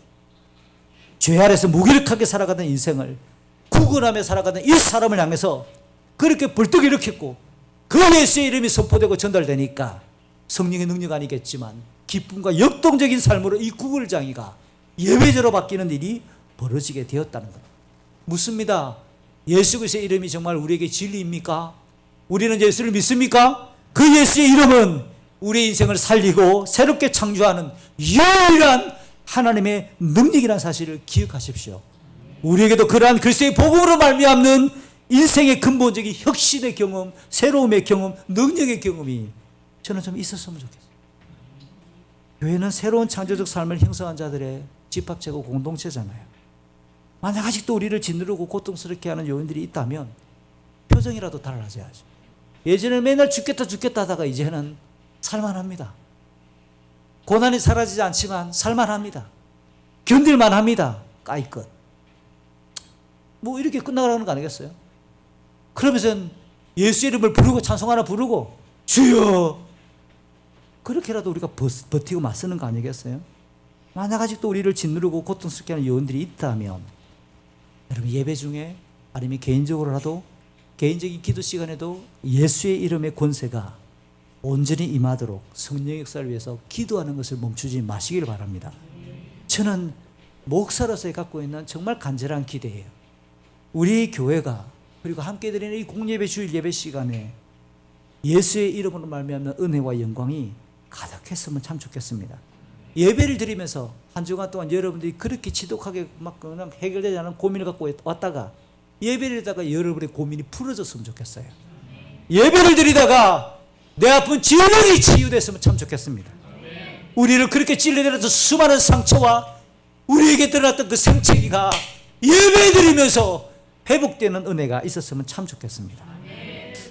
죄 아래서 무기력하게 살아가던 인생을 구근하며 살아가던 이 사람을 향해서 그렇게 벌떡 일으켰고 그 예수의 이름이 선포되고 전달되니까 성령의 능력 아니겠지만 기쁨과 역동적인 삶으로 이 구걸장이가 예배자로 바뀌는 일이 벌어지게 되었다는 것. 묻습니다. 예수 그리스도의 이름이 정말 우리에게 진리입니까? 우리는 예수를 믿습니까? 그 예수의 이름은 우리의 인생을 살리고 새롭게 창조하는 유일한 하나님의 능력이라는 사실을 기억하십시오. 우리에게도 그러한 그리스도의 복음으로 말미암는 인생의 근본적인 혁신의 경험, 새로움의 경험, 능력의 경험이 저는 좀 있었으면 좋겠어요. 교회는 새로운 창조적 삶을 형성한 자들의 집합체고 공동체잖아요. 만약 아직도 우리를 짓누르고 고통스럽게 하는 요인들이 있다면 표정이라도 달라져야죠. 예전에 맨날 죽겠다 하다가 이제는 살만합니다. 고난이 사라지지 않지만 살만합니다. 견딜만 합니다. 까이껏. 뭐 이렇게 끝나가는 거 아니겠어요? 그러면서 예수 이름을 부르고 찬송 하나 부르고 주여, 그렇게라도 우리가 버티고 맞서는 거 아니겠어요? 만약 아직도 우리를 짓누르고 고통스럽게 하는 요인들이 있다면 여러분, 예배 중에 아니면 개인적으로라도 개인적인 기도 시간에도 예수의 이름의 권세가 온전히 임하도록 성령의 역사를 위해서 기도하는 것을 멈추지 마시기를 바랍니다. 저는 목사로서 갖고 있는 정말 간절한 기대예요. 우리 교회가 그리고 함께 드리는 이 공예배 주일 예배 시간에 예수의 이름으로 말미암는 은혜와 영광이 가득했으면 참 좋겠습니다. 예배를 드리면서 한 주간 동안 여러분들이 그렇게 지독하게 막 그냥 해결되지 않은 고민을 갖고 왔다가 예배를 드리다가 여러분의 고민이 풀어졌으면 좋겠어요. 예배를 드리다가 내 아픈 질병이 치유됐으면 참 좋겠습니다. 우리를 그렇게 찔러내려서 수많은 상처와 우리에게 드러났던 그 생채기가 예배 드리면서 회복되는 은혜가 있었으면 참 좋겠습니다.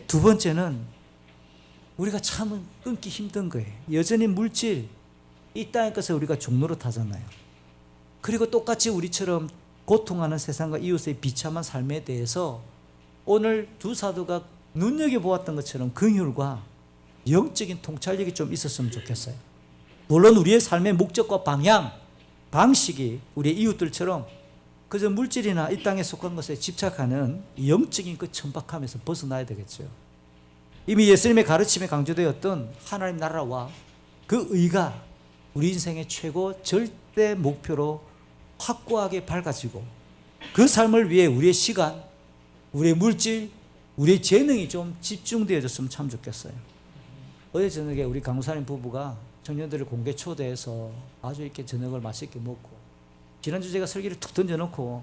두 번째는 우리가 참 끊기 힘든 거예요. 여전히 물질, 이 땅의 것을 우리가 종로로 타잖아요. 그리고 똑같이 우리처럼 고통하는 세상과 이웃의 비참한 삶에 대해서 오늘 두 사도가 눈여겨보았던 것처럼 긍휼과 영적인 통찰력이 좀 있었으면 좋겠어요. 물론 우리의 삶의 목적과 방향, 방식이 우리의 이웃들처럼 그저 물질이나 이 땅에 속한 것에 집착하는 영적인 그 천박함에서 벗어나야 되겠죠. 이미 예수님의 가르침에 강조되었던 하나님 나라와 그 의가 우리 인생의 최고 절대 목표로 확고하게 밝아지고 그 삶을 위해 우리의 시간, 우리의 물질, 우리의 재능이 좀 집중되어졌으면 참 좋겠어요. 어제 저녁에 우리 강사님 부부가 청년들을 공개 초대해서 아주 이렇게 저녁을 맛있게 먹고, 지난주 제가 설교를 툭 던져놓고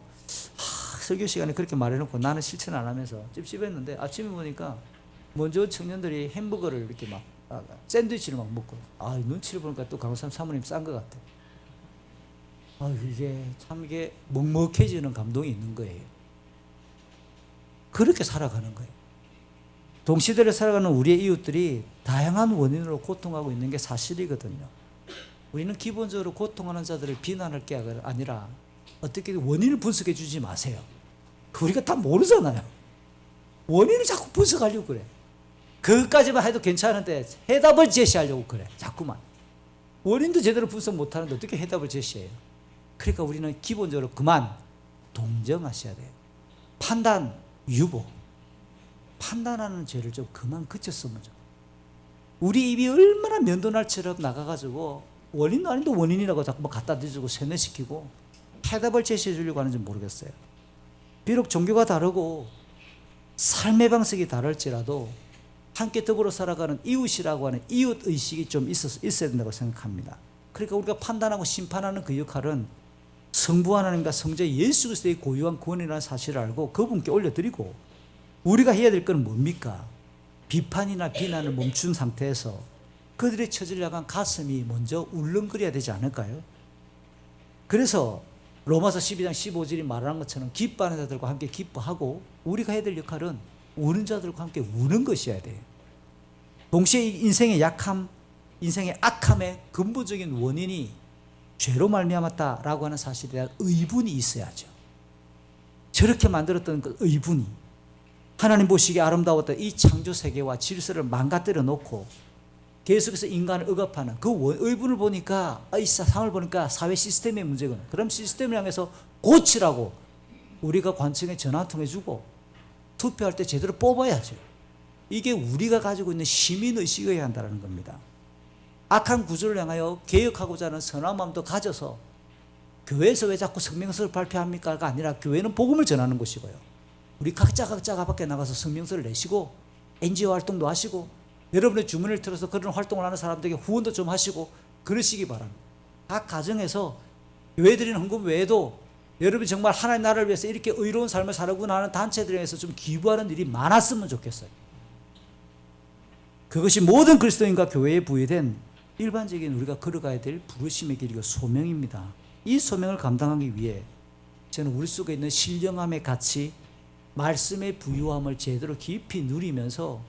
설교 시간에 그렇게 말해놓고 나는 실천 안 하면서 찝찝했는데 아침에 보니까 먼저 청년들이 햄버거를 이렇게 막 샌드위치를 막 먹고, 눈치를 보니까 또 강사님 사모님 싼 것 같아. 이게 참 이게 먹먹해지는 감동이 있는 거예요. 그렇게 살아가는 거예요. 동시대를 살아가는 우리의 이웃들이 다양한 원인으로 고통하고 있는 게 사실이거든요. 우리는 기본적으로 고통하는 자들을 비난할 게 아니라 어떻게 원인을 분석해 주지 마세요. 우리가 다 모르잖아요. 원인을 자꾸 분석하려고 그래. 그것까지만 해도 괜찮은데 해답을 제시하려고 그래. 자꾸만. 원인도 제대로 분석 못하는데 어떻게 해답을 제시해요? 그러니까 우리는 기본적으로 그만 동정하셔야 돼요. 판단, 유보. 판단하는 죄를 좀 그만 그쳤으면 좋겠어요. 우리 입이 얼마나 면도날처럼 나가가지고 원인도 아닌데 원인이라고 자꾸 뭐 갖다 대주고 세뇌시키고 해답을 제시해 주려고 하는지 모르겠어요. 비록 종교가 다르고 삶의 방식이 다를지라도 함께 더불어 살아가는 이웃이라고 하는 이웃의식이 좀 있어야 된다고 생각합니다. 그러니까 우리가 판단하고 심판하는 그 역할은 성부 하나님과 성자 예수 그리스도의 고유한 구원이라는 사실을 알고 그분께 올려드리고, 우리가 해야 될 건 뭡니까? 비판이나 비난을 멈춘 상태에서 그들의 처지를 향한 가슴이 먼저 울렁거려야 되지 않을까요? 그래서 로마서 12장 15절이 말하는 것처럼 기뻐하는 자들과 함께 기뻐하고, 우리가 해야 될 역할은 우는 자들과 함께 우는 것이어야 돼요. 동시에 인생의 약함, 인생의 악함의 근본적인 원인이 죄로 말미암았다라고 하는 사실에 대한 의분이 있어야죠. 저렇게 만들었던 그 의분이, 하나님 보시기에 아름다웠던 이 창조 세계와 질서를 망가뜨려 놓고 계속해서 인간을 억압하는 그 의분을 보니까, 이 상을 보니까 사회 시스템의 문제거든. 그럼 시스템을 향해서 고치라고 우리가 관청에 전화 한 통 해주고 투표할 때 제대로 뽑아야죠. 이게 우리가 가지고 있는 시민의식이어야 한다는 겁니다. 악한 구조를 향하여 개혁하고자 하는 선한 마음도 가져서, 교회에서 왜 자꾸 성명서를 발표합니까가 아니라 교회는 복음을 전하는 곳이고요. 우리 각자가 밖에 나가서 성명서를 내시고 NGO 활동도 하시고, 여러분의 주문을 들어서 그런 활동을 하는 사람들에게 후원도 좀 하시고 그러시기 바랍니다. 각 가정에서 교회 드리는 헌금 외에도 여러분이 정말 하나님 나라를 위해서 이렇게 의로운 삶을 살아구나 하는 단체들에 의해서 좀 기부하는 일이 많았으면 좋겠어요. 그것이 모든 그리스도인과 교회에 부여된 일반적인 우리가 걸어가야 될 부르심의 길이고 소명입니다. 이 소명을 감당하기 위해 저는 우리 속에 있는 신령함의 가치, 말씀의 부유함을 제대로 깊이 누리면서,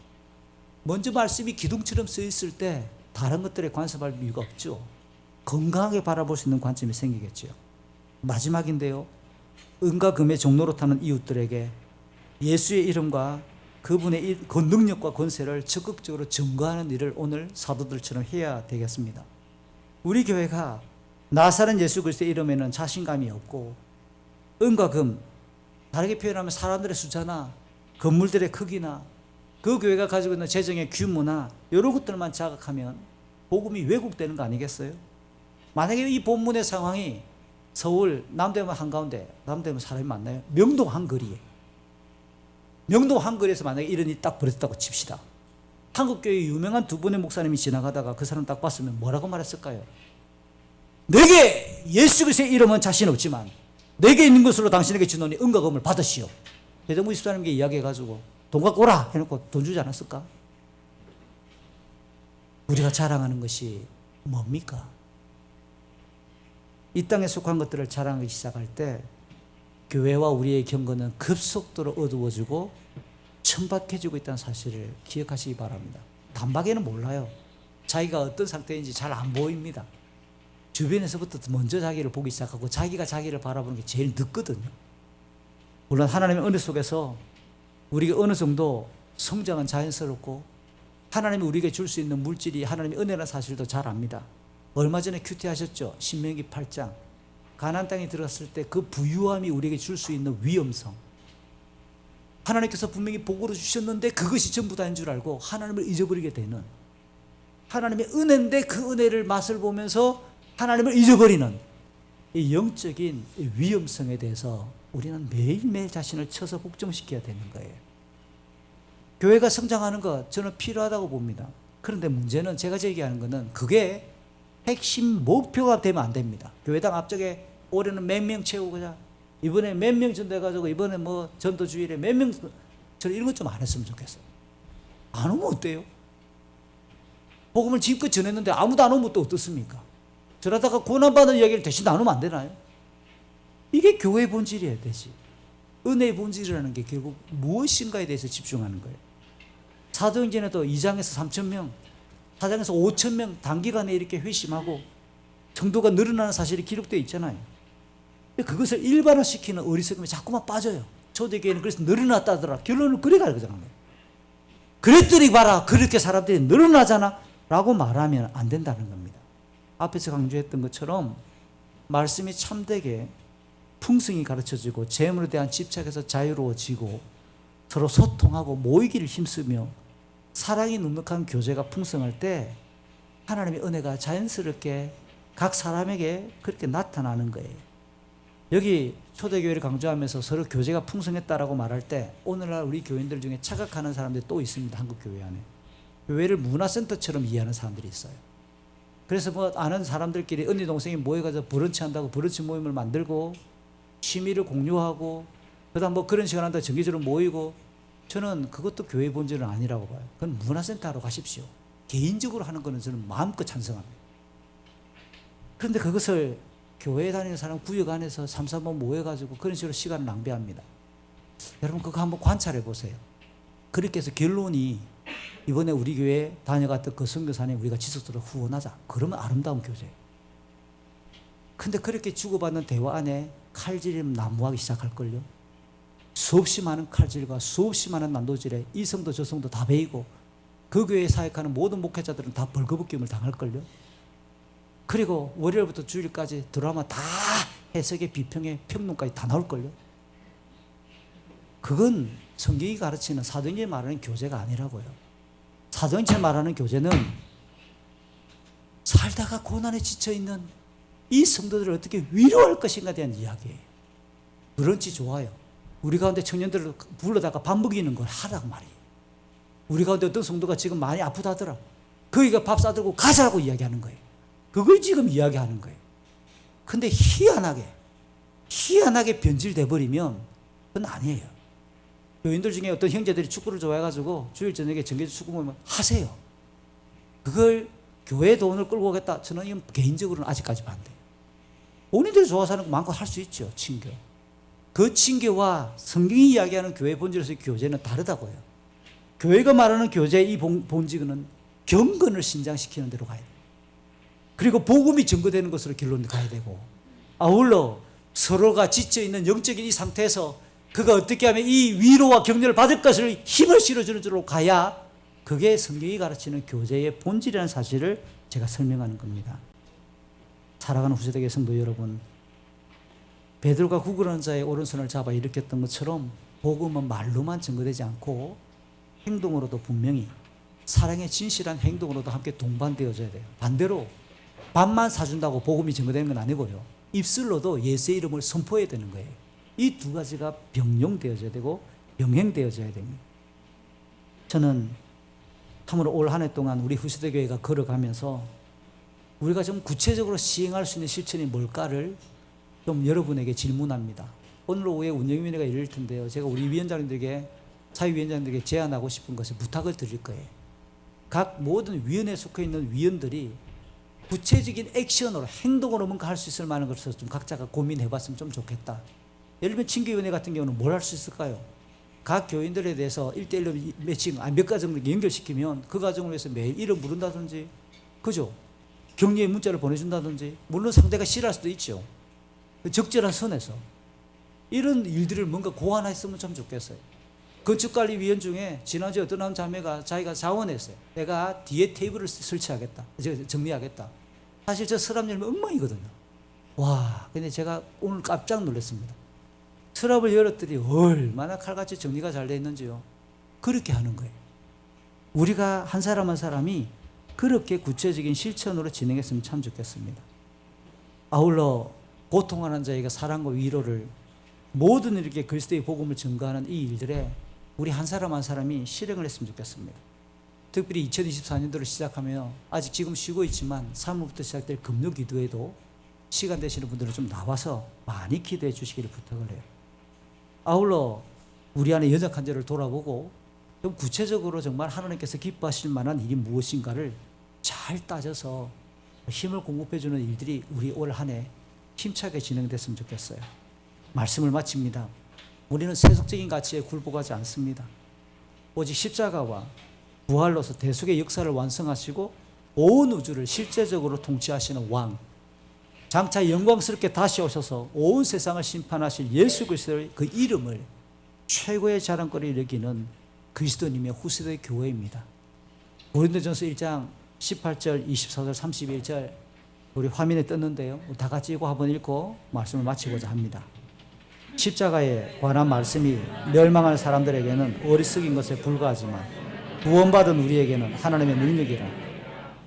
먼저 말씀이 기둥처럼 써 있을 때 다른 것들에 관심할 이유가 없죠. 건강하게 바라볼 수 있는 관점이 생기겠죠. 마지막인데요, 은과 금의 종로로 타는 이웃들에게 예수의 이름과 그분의 그 능력과 권세를 적극적으로 증거하는 일을 오늘 사도들처럼 해야 되겠습니다. 우리 교회가 나사렛 예수 그리스도의 이름에는 자신감이 없고, 은과 금, 다르게 표현하면 사람들의 숫자나 건물들의 크기나 그 교회가 가지고 있는 재정의 규모나 이런 것들만 자각하면 복음이 왜곡되는 거 아니겠어요? 만약에 이 본문의 상황이 서울 남대문 한가운데, 남대문 사람이 많나요? 명동 한거리에, 명동 한거리에서 만약에 이런 일이 딱 벌어졌다고 칩시다. 한국교회 유명한 두 분의 목사님이 지나가다가 그 사람 딱 봤으면 뭐라고 말했을까요? 내게 예수 그리스도의 이름은 자신 없지만 내게 있는 것으로 당신에게 주노니 은과 금을 받으시오. 대정부 집사님께 이야기해가지고 돈 갖고 오라 해놓고 돈 주지 않았을까? 우리가 자랑하는 것이 뭡니까? 이 땅에 속한 것들을 자랑하기 시작할 때 교회와 우리의 경건은 급속도로 어두워지고 천박해지고 있다는 사실을 기억하시기 바랍니다. 단박에는 몰라요. 자기가 어떤 상태인지 잘 안 보입니다. 주변에서부터 먼저 자기를 보기 시작하고 자기가 자기를 바라보는 게 제일 늦거든요. 물론 하나님의 은혜 속에서 우리가 어느 정도 성장은 자연스럽고, 하나님이 우리에게 줄 수 있는 물질이 하나님의 은혜라는 사실도 잘 압니다. 얼마 전에 큐티하셨죠? 신명기 8장. 가나안 땅에 들어갔을 때 그 부유함이 우리에게 줄 수 있는 위험성. 하나님께서 분명히 복으로 주셨는데 그것이 전부 다인 줄 알고 하나님을 잊어버리게 되는, 하나님의 은혜인데 그 은혜를 맛을 보면서 하나님을 잊어버리는 이 영적인 위험성에 대해서 우리는 매일매일 자신을 쳐서 복종시켜야 되는 거예요. 교회가 성장하는 것 저는 필요하다고 봅니다. 그런데 문제는 제가 제기하는 것은 그게 핵심 목표가 되면 안 됩니다. 교회당 앞쪽에 올해는 몇 명 채우고자, 이번에 몇 명 전도해가지고 이번에 뭐 전도 주일에 몇 명, 저는 이런 것 좀 안 했으면 좋겠어요. 안 오면 어때요? 복음을 지금껏 전했는데 아무도 안 오면 또 어떻습니까? 저러다가 고난받은 이야기를 대신 나누면 안 되나요? 이게 교회의 본질이어야 되지. 은혜의 본질이라는 게 결국 무엇인가에 대해서 집중하는 거예요. 사도행전에도 2장에서 3,000명, 4장에서 5,000명 단기간에 이렇게 회심하고 정도가 늘어나는 사실이 기록되어 있잖아요. 그것을 일반화시키는 어리석음에 자꾸만 빠져요. 초대교회는 그래서 늘어났다더라. 결론은 그래 가르쳐주는 거예요. 그랬더니 봐라, 그렇게 사람들이 늘어나잖아 라고 말하면 안 된다는 겁니다. 앞에서 강조했던 것처럼 말씀이 참되게 풍성히 가르쳐지고 재물에 대한 집착에서 자유로워지고 서로 소통하고 모이기를 힘쓰며 사랑이 넉넉한 교제가 풍성할 때 하나님의 은혜가 자연스럽게 각 사람에게 그렇게 나타나는 거예요. 여기 초대교회를 강조하면서 서로 교제가 풍성했다라고 말할 때 오늘날 우리 교인들 중에 착각하는 사람들이 또 있습니다. 한국 교회 안에. 교회를 문화센터처럼 이해하는 사람들이 있어요. 그래서 뭐 아는 사람들끼리 언니 동생이 모여가지고 브런치 한다고 브런치 모임을 만들고 취미를 공유하고 그다음 뭐 그런 시간 한다고 정기적으로 모이고, 저는 그것도 교회 본질은 아니라고 봐요. 그건 문화센터로 가십시오. 개인적으로 하는 거는 저는 마음껏 찬성합니다. 그런데 그것을 교회 다니는 사람 구역 안에서 3-4번 모여가지고 그런 식으로 시간을 낭비합니다. 여러분 그거 한번 관찰해 보세요. 그렇게 해서 결론이 이번에 우리 교회 다녀갔던 그 선교사님 우리가 지속적으로 후원하자. 그러면 아름다운 교제예요. 근데 그렇게 주고받는 대화 안에 칼질이 난무하기 시작할걸요. 수없이 많은 칼질과 수없이 많은 난도질에 이 성도 저 성도 다 베이고 그 교회에 사역하는 모든 목회자들은 다 벌거벗김을 당할걸요. 그리고 월요일부터 주일까지 드라마 다 해석에 비평에 평론까지 다 나올걸요. 그건 성경이 가르치는 사도행전이 말하는 교제가 아니라고요. 사도행전이 말하는 교제는 살다가 고난에 지쳐있는 이 성도들을 어떻게 위로할 것인가에 대한 이야기예요. 브런치 좋아요. 우리 가운데 청년들을 불러다가 밥 먹이는 걸 하라고 말이에요. 우리 가운데 어떤 성도가 지금 많이 아프다더라. 거기가 밥 싸들고 가자라고 이야기하는 거예요. 그걸 지금 이야기하는 거예요. 근데 희한하게 변질돼 버리면 그건 아니에요. 교인들 중에 어떤 형제들이 축구를 좋아해가지고 주일 저녁에 정기적 축구 모임 하세요. 그걸 교회 돈을 끌고 오겠다. 저는 이건 개인적으로는 아직까지 반대해요. 본인들이 좋아서 하는 거 마음껏 할 수 있죠. 친교. 그 친교와 성경이 이야기하는 교회 본질에서의 교제는 다르다고요. 교회가 말하는 교제의 이 본질은 경건을 신장시키는 데로 가야 돼요. 그리고 복음이 증거되는 것으로 결론을 가야 되고, 아울러 서로가 지쳐있는 영적인 이 상태에서 그가 어떻게 하면 이 위로와 격려를 받을 것을 힘을 실어주는 줄로 가야 그게 성경이 가르치는 교제의 본질이라는 사실을 제가 설명하는 겁니다. 사랑하는 후세대교회 성도 여러분, 베드로가 구걸하는 자의 오른손을 잡아 일으켰던 것처럼 복음은 말로만 증거되지 않고 행동으로도 분명히, 사랑의 진실한 행동으로도 함께 동반되어져야 돼요. 반대로 밥만 사준다고 복음이 증거되는 건 아니고요. 입술로도 예수의 이름을 선포해야 되는 거예요. 이 두 가지가 병용되어져야 되고 병행되어져야 됩니다. 저는 참으로 올 한 해 동안 우리 후세대교회가 걸어가면서 우리가 좀 구체적으로 시행할 수 있는 실천이 뭘까를 좀 여러분에게 질문합니다. 오늘 오후에 운영위원회가 열릴 텐데요. 제가 우리 위원장님들에게, 사회위원장님들에게 제안하고 싶은 것을 부탁을 드릴 거예요. 각 모든 위원회에 속해 있는 위원들이 구체적인 액션으로, 행동으로 뭔가 할 수 있을 만한 것을 좀 각자가 고민해 봤으면 좀 좋겠다. 예를 들면 친교위원회 같은 경우는 뭘 할 수 있을까요? 각 교인들에 대해서 1대1로 매칭, 몇 가지 정도 연결시키면 그 과정을 위해서 매일 이름 부른다든지, 그죠? 격려의 문자를 보내준다든지, 물론 상대가 싫어할 수도 있죠. 적절한 선에서 이런 일들을 뭔가 고안했으면 참 좋겠어요. 건축관리위원 중에 지난주에 어떤 한 자매가 자기가 자원했어요. 내가 뒤에 테이블을 설치하겠다, 정리하겠다. 사실 저 서랍 열면 엉망이거든요. 와, 근데 제가 오늘 깜짝 놀랐습니다. 서랍을 열었더니 얼마나 칼같이 정리가 잘 돼 있는지요. 그렇게 하는 거예요. 우리가 한 사람 한 사람이 그렇게 구체적인 실천으로 진행했으면 참 좋겠습니다. 아울러 고통하는 자에게 사랑과 위로를, 모든 이렇게 그리스도의 복음을 증거하는 이 일들에 우리 한 사람 한 사람이 실행을 했으면 좋겠습니다. 특별히 2024년도를 시작하며 아직 지금 쉬고 있지만 3월부터 시작될 금요 기도에도 시간 되시는 분들은 좀 나와서 많이 기도해 주시기를 부탁을 해요. 아울러 우리 안에 연약한 자를 돌아보고 좀 구체적으로 정말 하나님께서 기뻐하실 만한 일이 무엇인가를 잘 따져서 힘을 공급해 주는 일들이 우리 올 한 해 힘차게 진행됐으면 좋겠어요. 말씀을 마칩니다. 우리는 세속적인 가치에 굴복하지 않습니다. 오직 십자가와 부활로서 대속의 역사를 완성하시고 온 우주를 실제적으로 통치하시는 왕, 장차 영광스럽게 다시 오셔서 온 세상을 심판하실 예수 그리스도의 그 이름을 최고의 자랑거리를 여기는 그리스도님의 후세대 교회입니다. 고린도전서 1장 18절, 24절, 31절 우리 화면에 떴는데요. 다 같이 이거 한번 읽고 말씀을 마치고자 합니다. 십자가에 관한 말씀이 멸망할 사람들에게는 어리석인 것에 불과하지만 구원받은 우리에게는 하나님의 능력이라.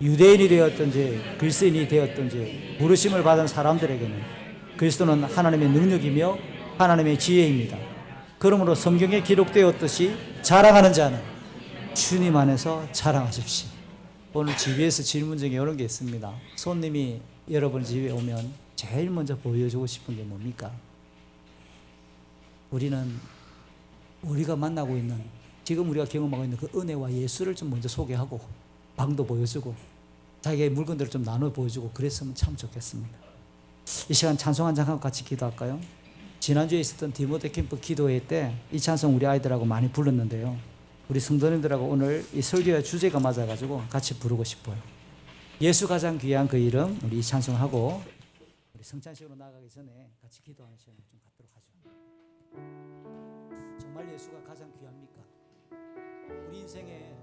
유대인이 되었든지 그리스인이 되었든지 부르심을 받은 사람들에게는 그리스도는 하나님의 능력이며 하나님의 지혜입니다. 그러므로 성경에 기록되었듯이 자랑하는 자는 주님 안에서 자랑하십시오. 오늘 집에서 질문 중에 이런 게 있습니다. 손님이 여러분 집에 오면 제일 먼저 보여주고 싶은 게 뭡니까? 우리는 우리가 만나고 있는, 지금 우리가 경험하고 있는 그 은혜와 예수를 좀 먼저 소개하고 방도 보여주고 자기의 물건들을 좀 나눠 보여주고 그랬으면 참 좋겠습니다. 이 시간 찬송 한 장 하고 같이 기도할까요? 지난주에 있었던 디모데 캠프 기도회 때 이 찬송 우리 아이들하고 많이 불렀는데요. 우리 성도님들하고 오늘 이 설교의 주제가 맞아가지고 같이 부르고 싶어요. 예수 가장 귀한 그 이름, 우리 이 찬송하고 우리 성찬식으로 나아가기 전에 같이 기도하는 시간을 좀 갖도록 하죠. 정말 예수가 가장 귀합니까? 우리 인생에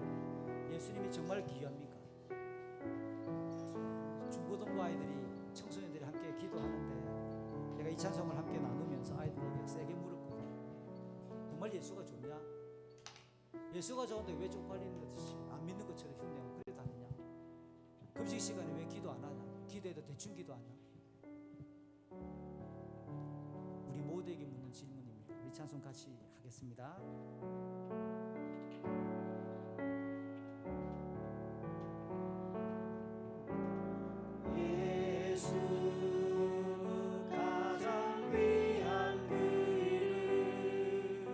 예수님이 정말 귀합니까? 중고등부 아이들이, 청소년들이 함께 기도하는데 제가 이 찬송을 함께 나누면서 아이들에게 세게 물었거든요. 정말 예수가 좋냐? 예수가 좋은데 왜 쪽팔리는 듯이 안 믿는 것처럼 흉내하고 그래 다니냐? 금식 시간에 왜 기도 안 하냐? 기도해도 대충 기도하냐? 우리 모두에게 묻는 질문입니다. 우리 찬송 같이 하겠습니다. 예수 가장 귀한 그 이름,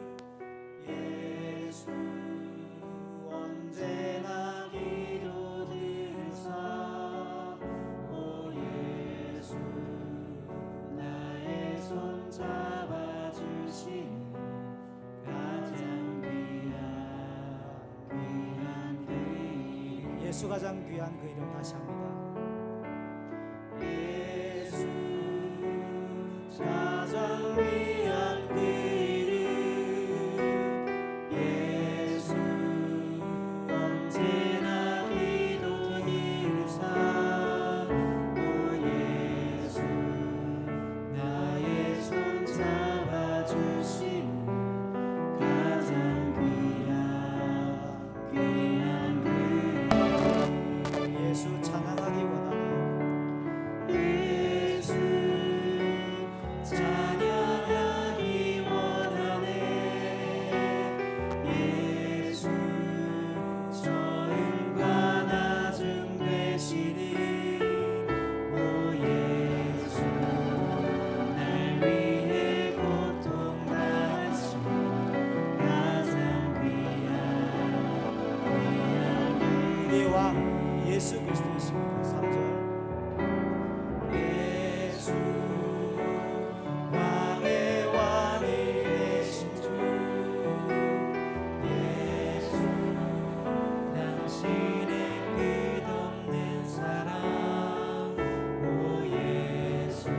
예수 언제나 기도 들으사, 오 예수 나의 손 잡아주시는 가장 귀한 그 이름. 예수 가장 귀한 그 이름 다시 합니다. 예수 가장 귀한 그 이름, 예수 언제나 기도 들으사, 오 예수 나의 손 잡아주시는 가장 귀한 그 이름. 예수 찬양하기 원하네. 예수 찬양하기 원하네. 예수 저음과 낮음 되시니, 오 예수 날 위해 고통당하신 가장 귀한 우리의 왕 예수 그리스도이십니다. 3절 예수 왕의 왕이 되신 주, 예수 당신의 끝없는 사랑, 오 예수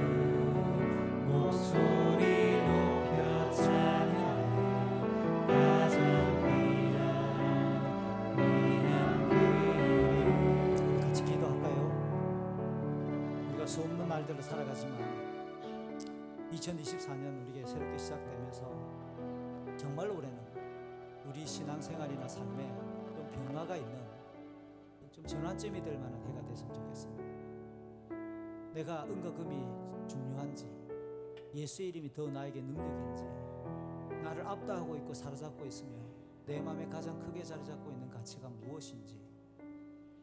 목소리 높여 찬양해 가장 귀한 그 이름. 같이 기도할까요? 우리가 수없는 날들을 살아가지만 2024년 우리에게 새롭게 시작되면서 정말 올해는 우리 신앙생활이나 삶에 좀 변화가 있는, 좀 전환점이 될 만한 해가 됐으면 좋겠습니다. 내가 은과 금이 중요한지, 예수의 이름이 더 나에게 능력인지, 나를 압도하고 있고 사로잡고 있으며 내 마음에 가장 크게 자리 잡고 있는 가치가 무엇인지,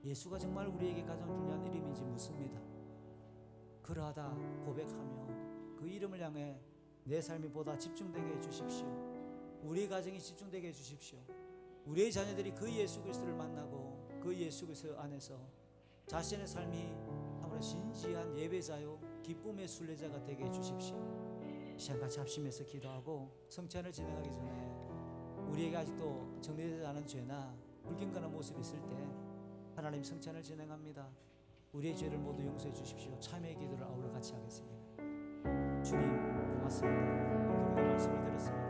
예수가 정말 우리에게 가장 중요한 이름인지 묻습니다. 그러하다 고백하며 그 이름을 향해 내 삶이 보다 집중되게 해주십시오. 우리의 가정이 집중되게 해주십시오. 우리의 자녀들이 그 예수 그리스도를 만나고 그 예수 그리스도 안에서 자신의 삶이 아무래도 진지한 예배자요 기쁨의 순례자가 되게 해주십시오. 이 시간 같이 합심해서 기도하고 성찬을 진행하기 전에 우리에게 아직도 정리되지 않은 죄나 불경건한 모습이 있을 때 하나님 성찬을 진행합니다. 우리의 죄를 모두 용서해 주십시오. 참회의 기도를 아울러 같이 하겠습니다. 주님 고맙습니다. 우리가 말씀을 들었습니다.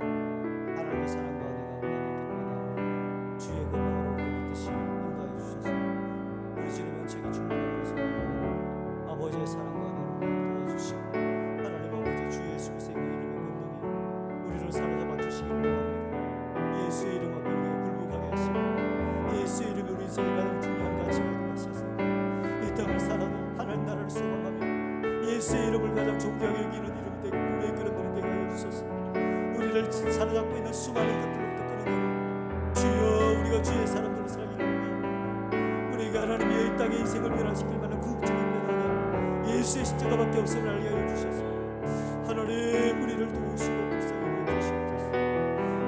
하나님의 사랑과 은혜가 우리에게 때마다 주의 권능으로 우리를 인도하여 주셔서 우리 주님의 은총이 충만하게 되소서. 아버지의 사랑과 은혜로 도와주시고 하나님 아버지 주 예수 그리스도의 이름의 권능이 우리를 사로잡아 주시기를 바랍니다. 예수의 이름은 병력을 굴복하게 하시고 속에 가장 중요한 가치가 되었어서 이 땅을 살아도 하나님 나라를 소망하며 예수의 이름을 가장 존경하게 여기는 이름이 되고 우리의 그름들이 되게 하여 주소서. 우리를 사로잡고 있는 수많은 것들로부터 끊어내고 주여 우리가 주의 사람들을 살기를 원하오니 우리가 하나님의 이 땅의 인생을 변화시킬 만한 궁극적인 변화가 예수의 십자가밖에 없음을 알게 하여 주셔서 하나님 우리를 도우시고 불쌍히 여겨주시옵소서.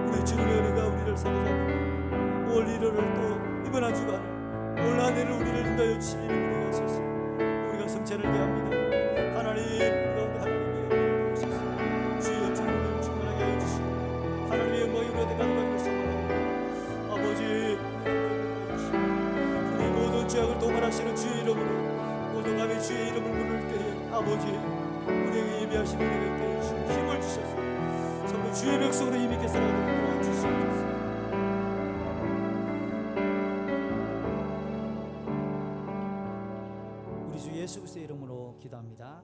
우리 주님의 은혜가 우리를 사로잡고 올 1월을 또 이번 한 주간 올 한 해를 우리를 인도하여 주시는 이름이 되옵소서. 우리가 성체를 대합니다. 하나님 가운데 하나님의 영광을 주시옵소서. 주의 주님을 충만하게 하여 주시고 하나님의 영광이 우리에게 가득한 것을 원합니다. 아버지 우리 모든 죄악을 도말하시는 주의 이름으로 모든 감히 주의 이름을 부를 때에 아버지 우리에게 예비하시는 은혜가 있게 해주시고 힘을 주셔서 정말 주의 백성으로 힘있게 살아가도록 도와주시옵소서. 우리 주 예수 그리스도의 이름으로 기도합니다.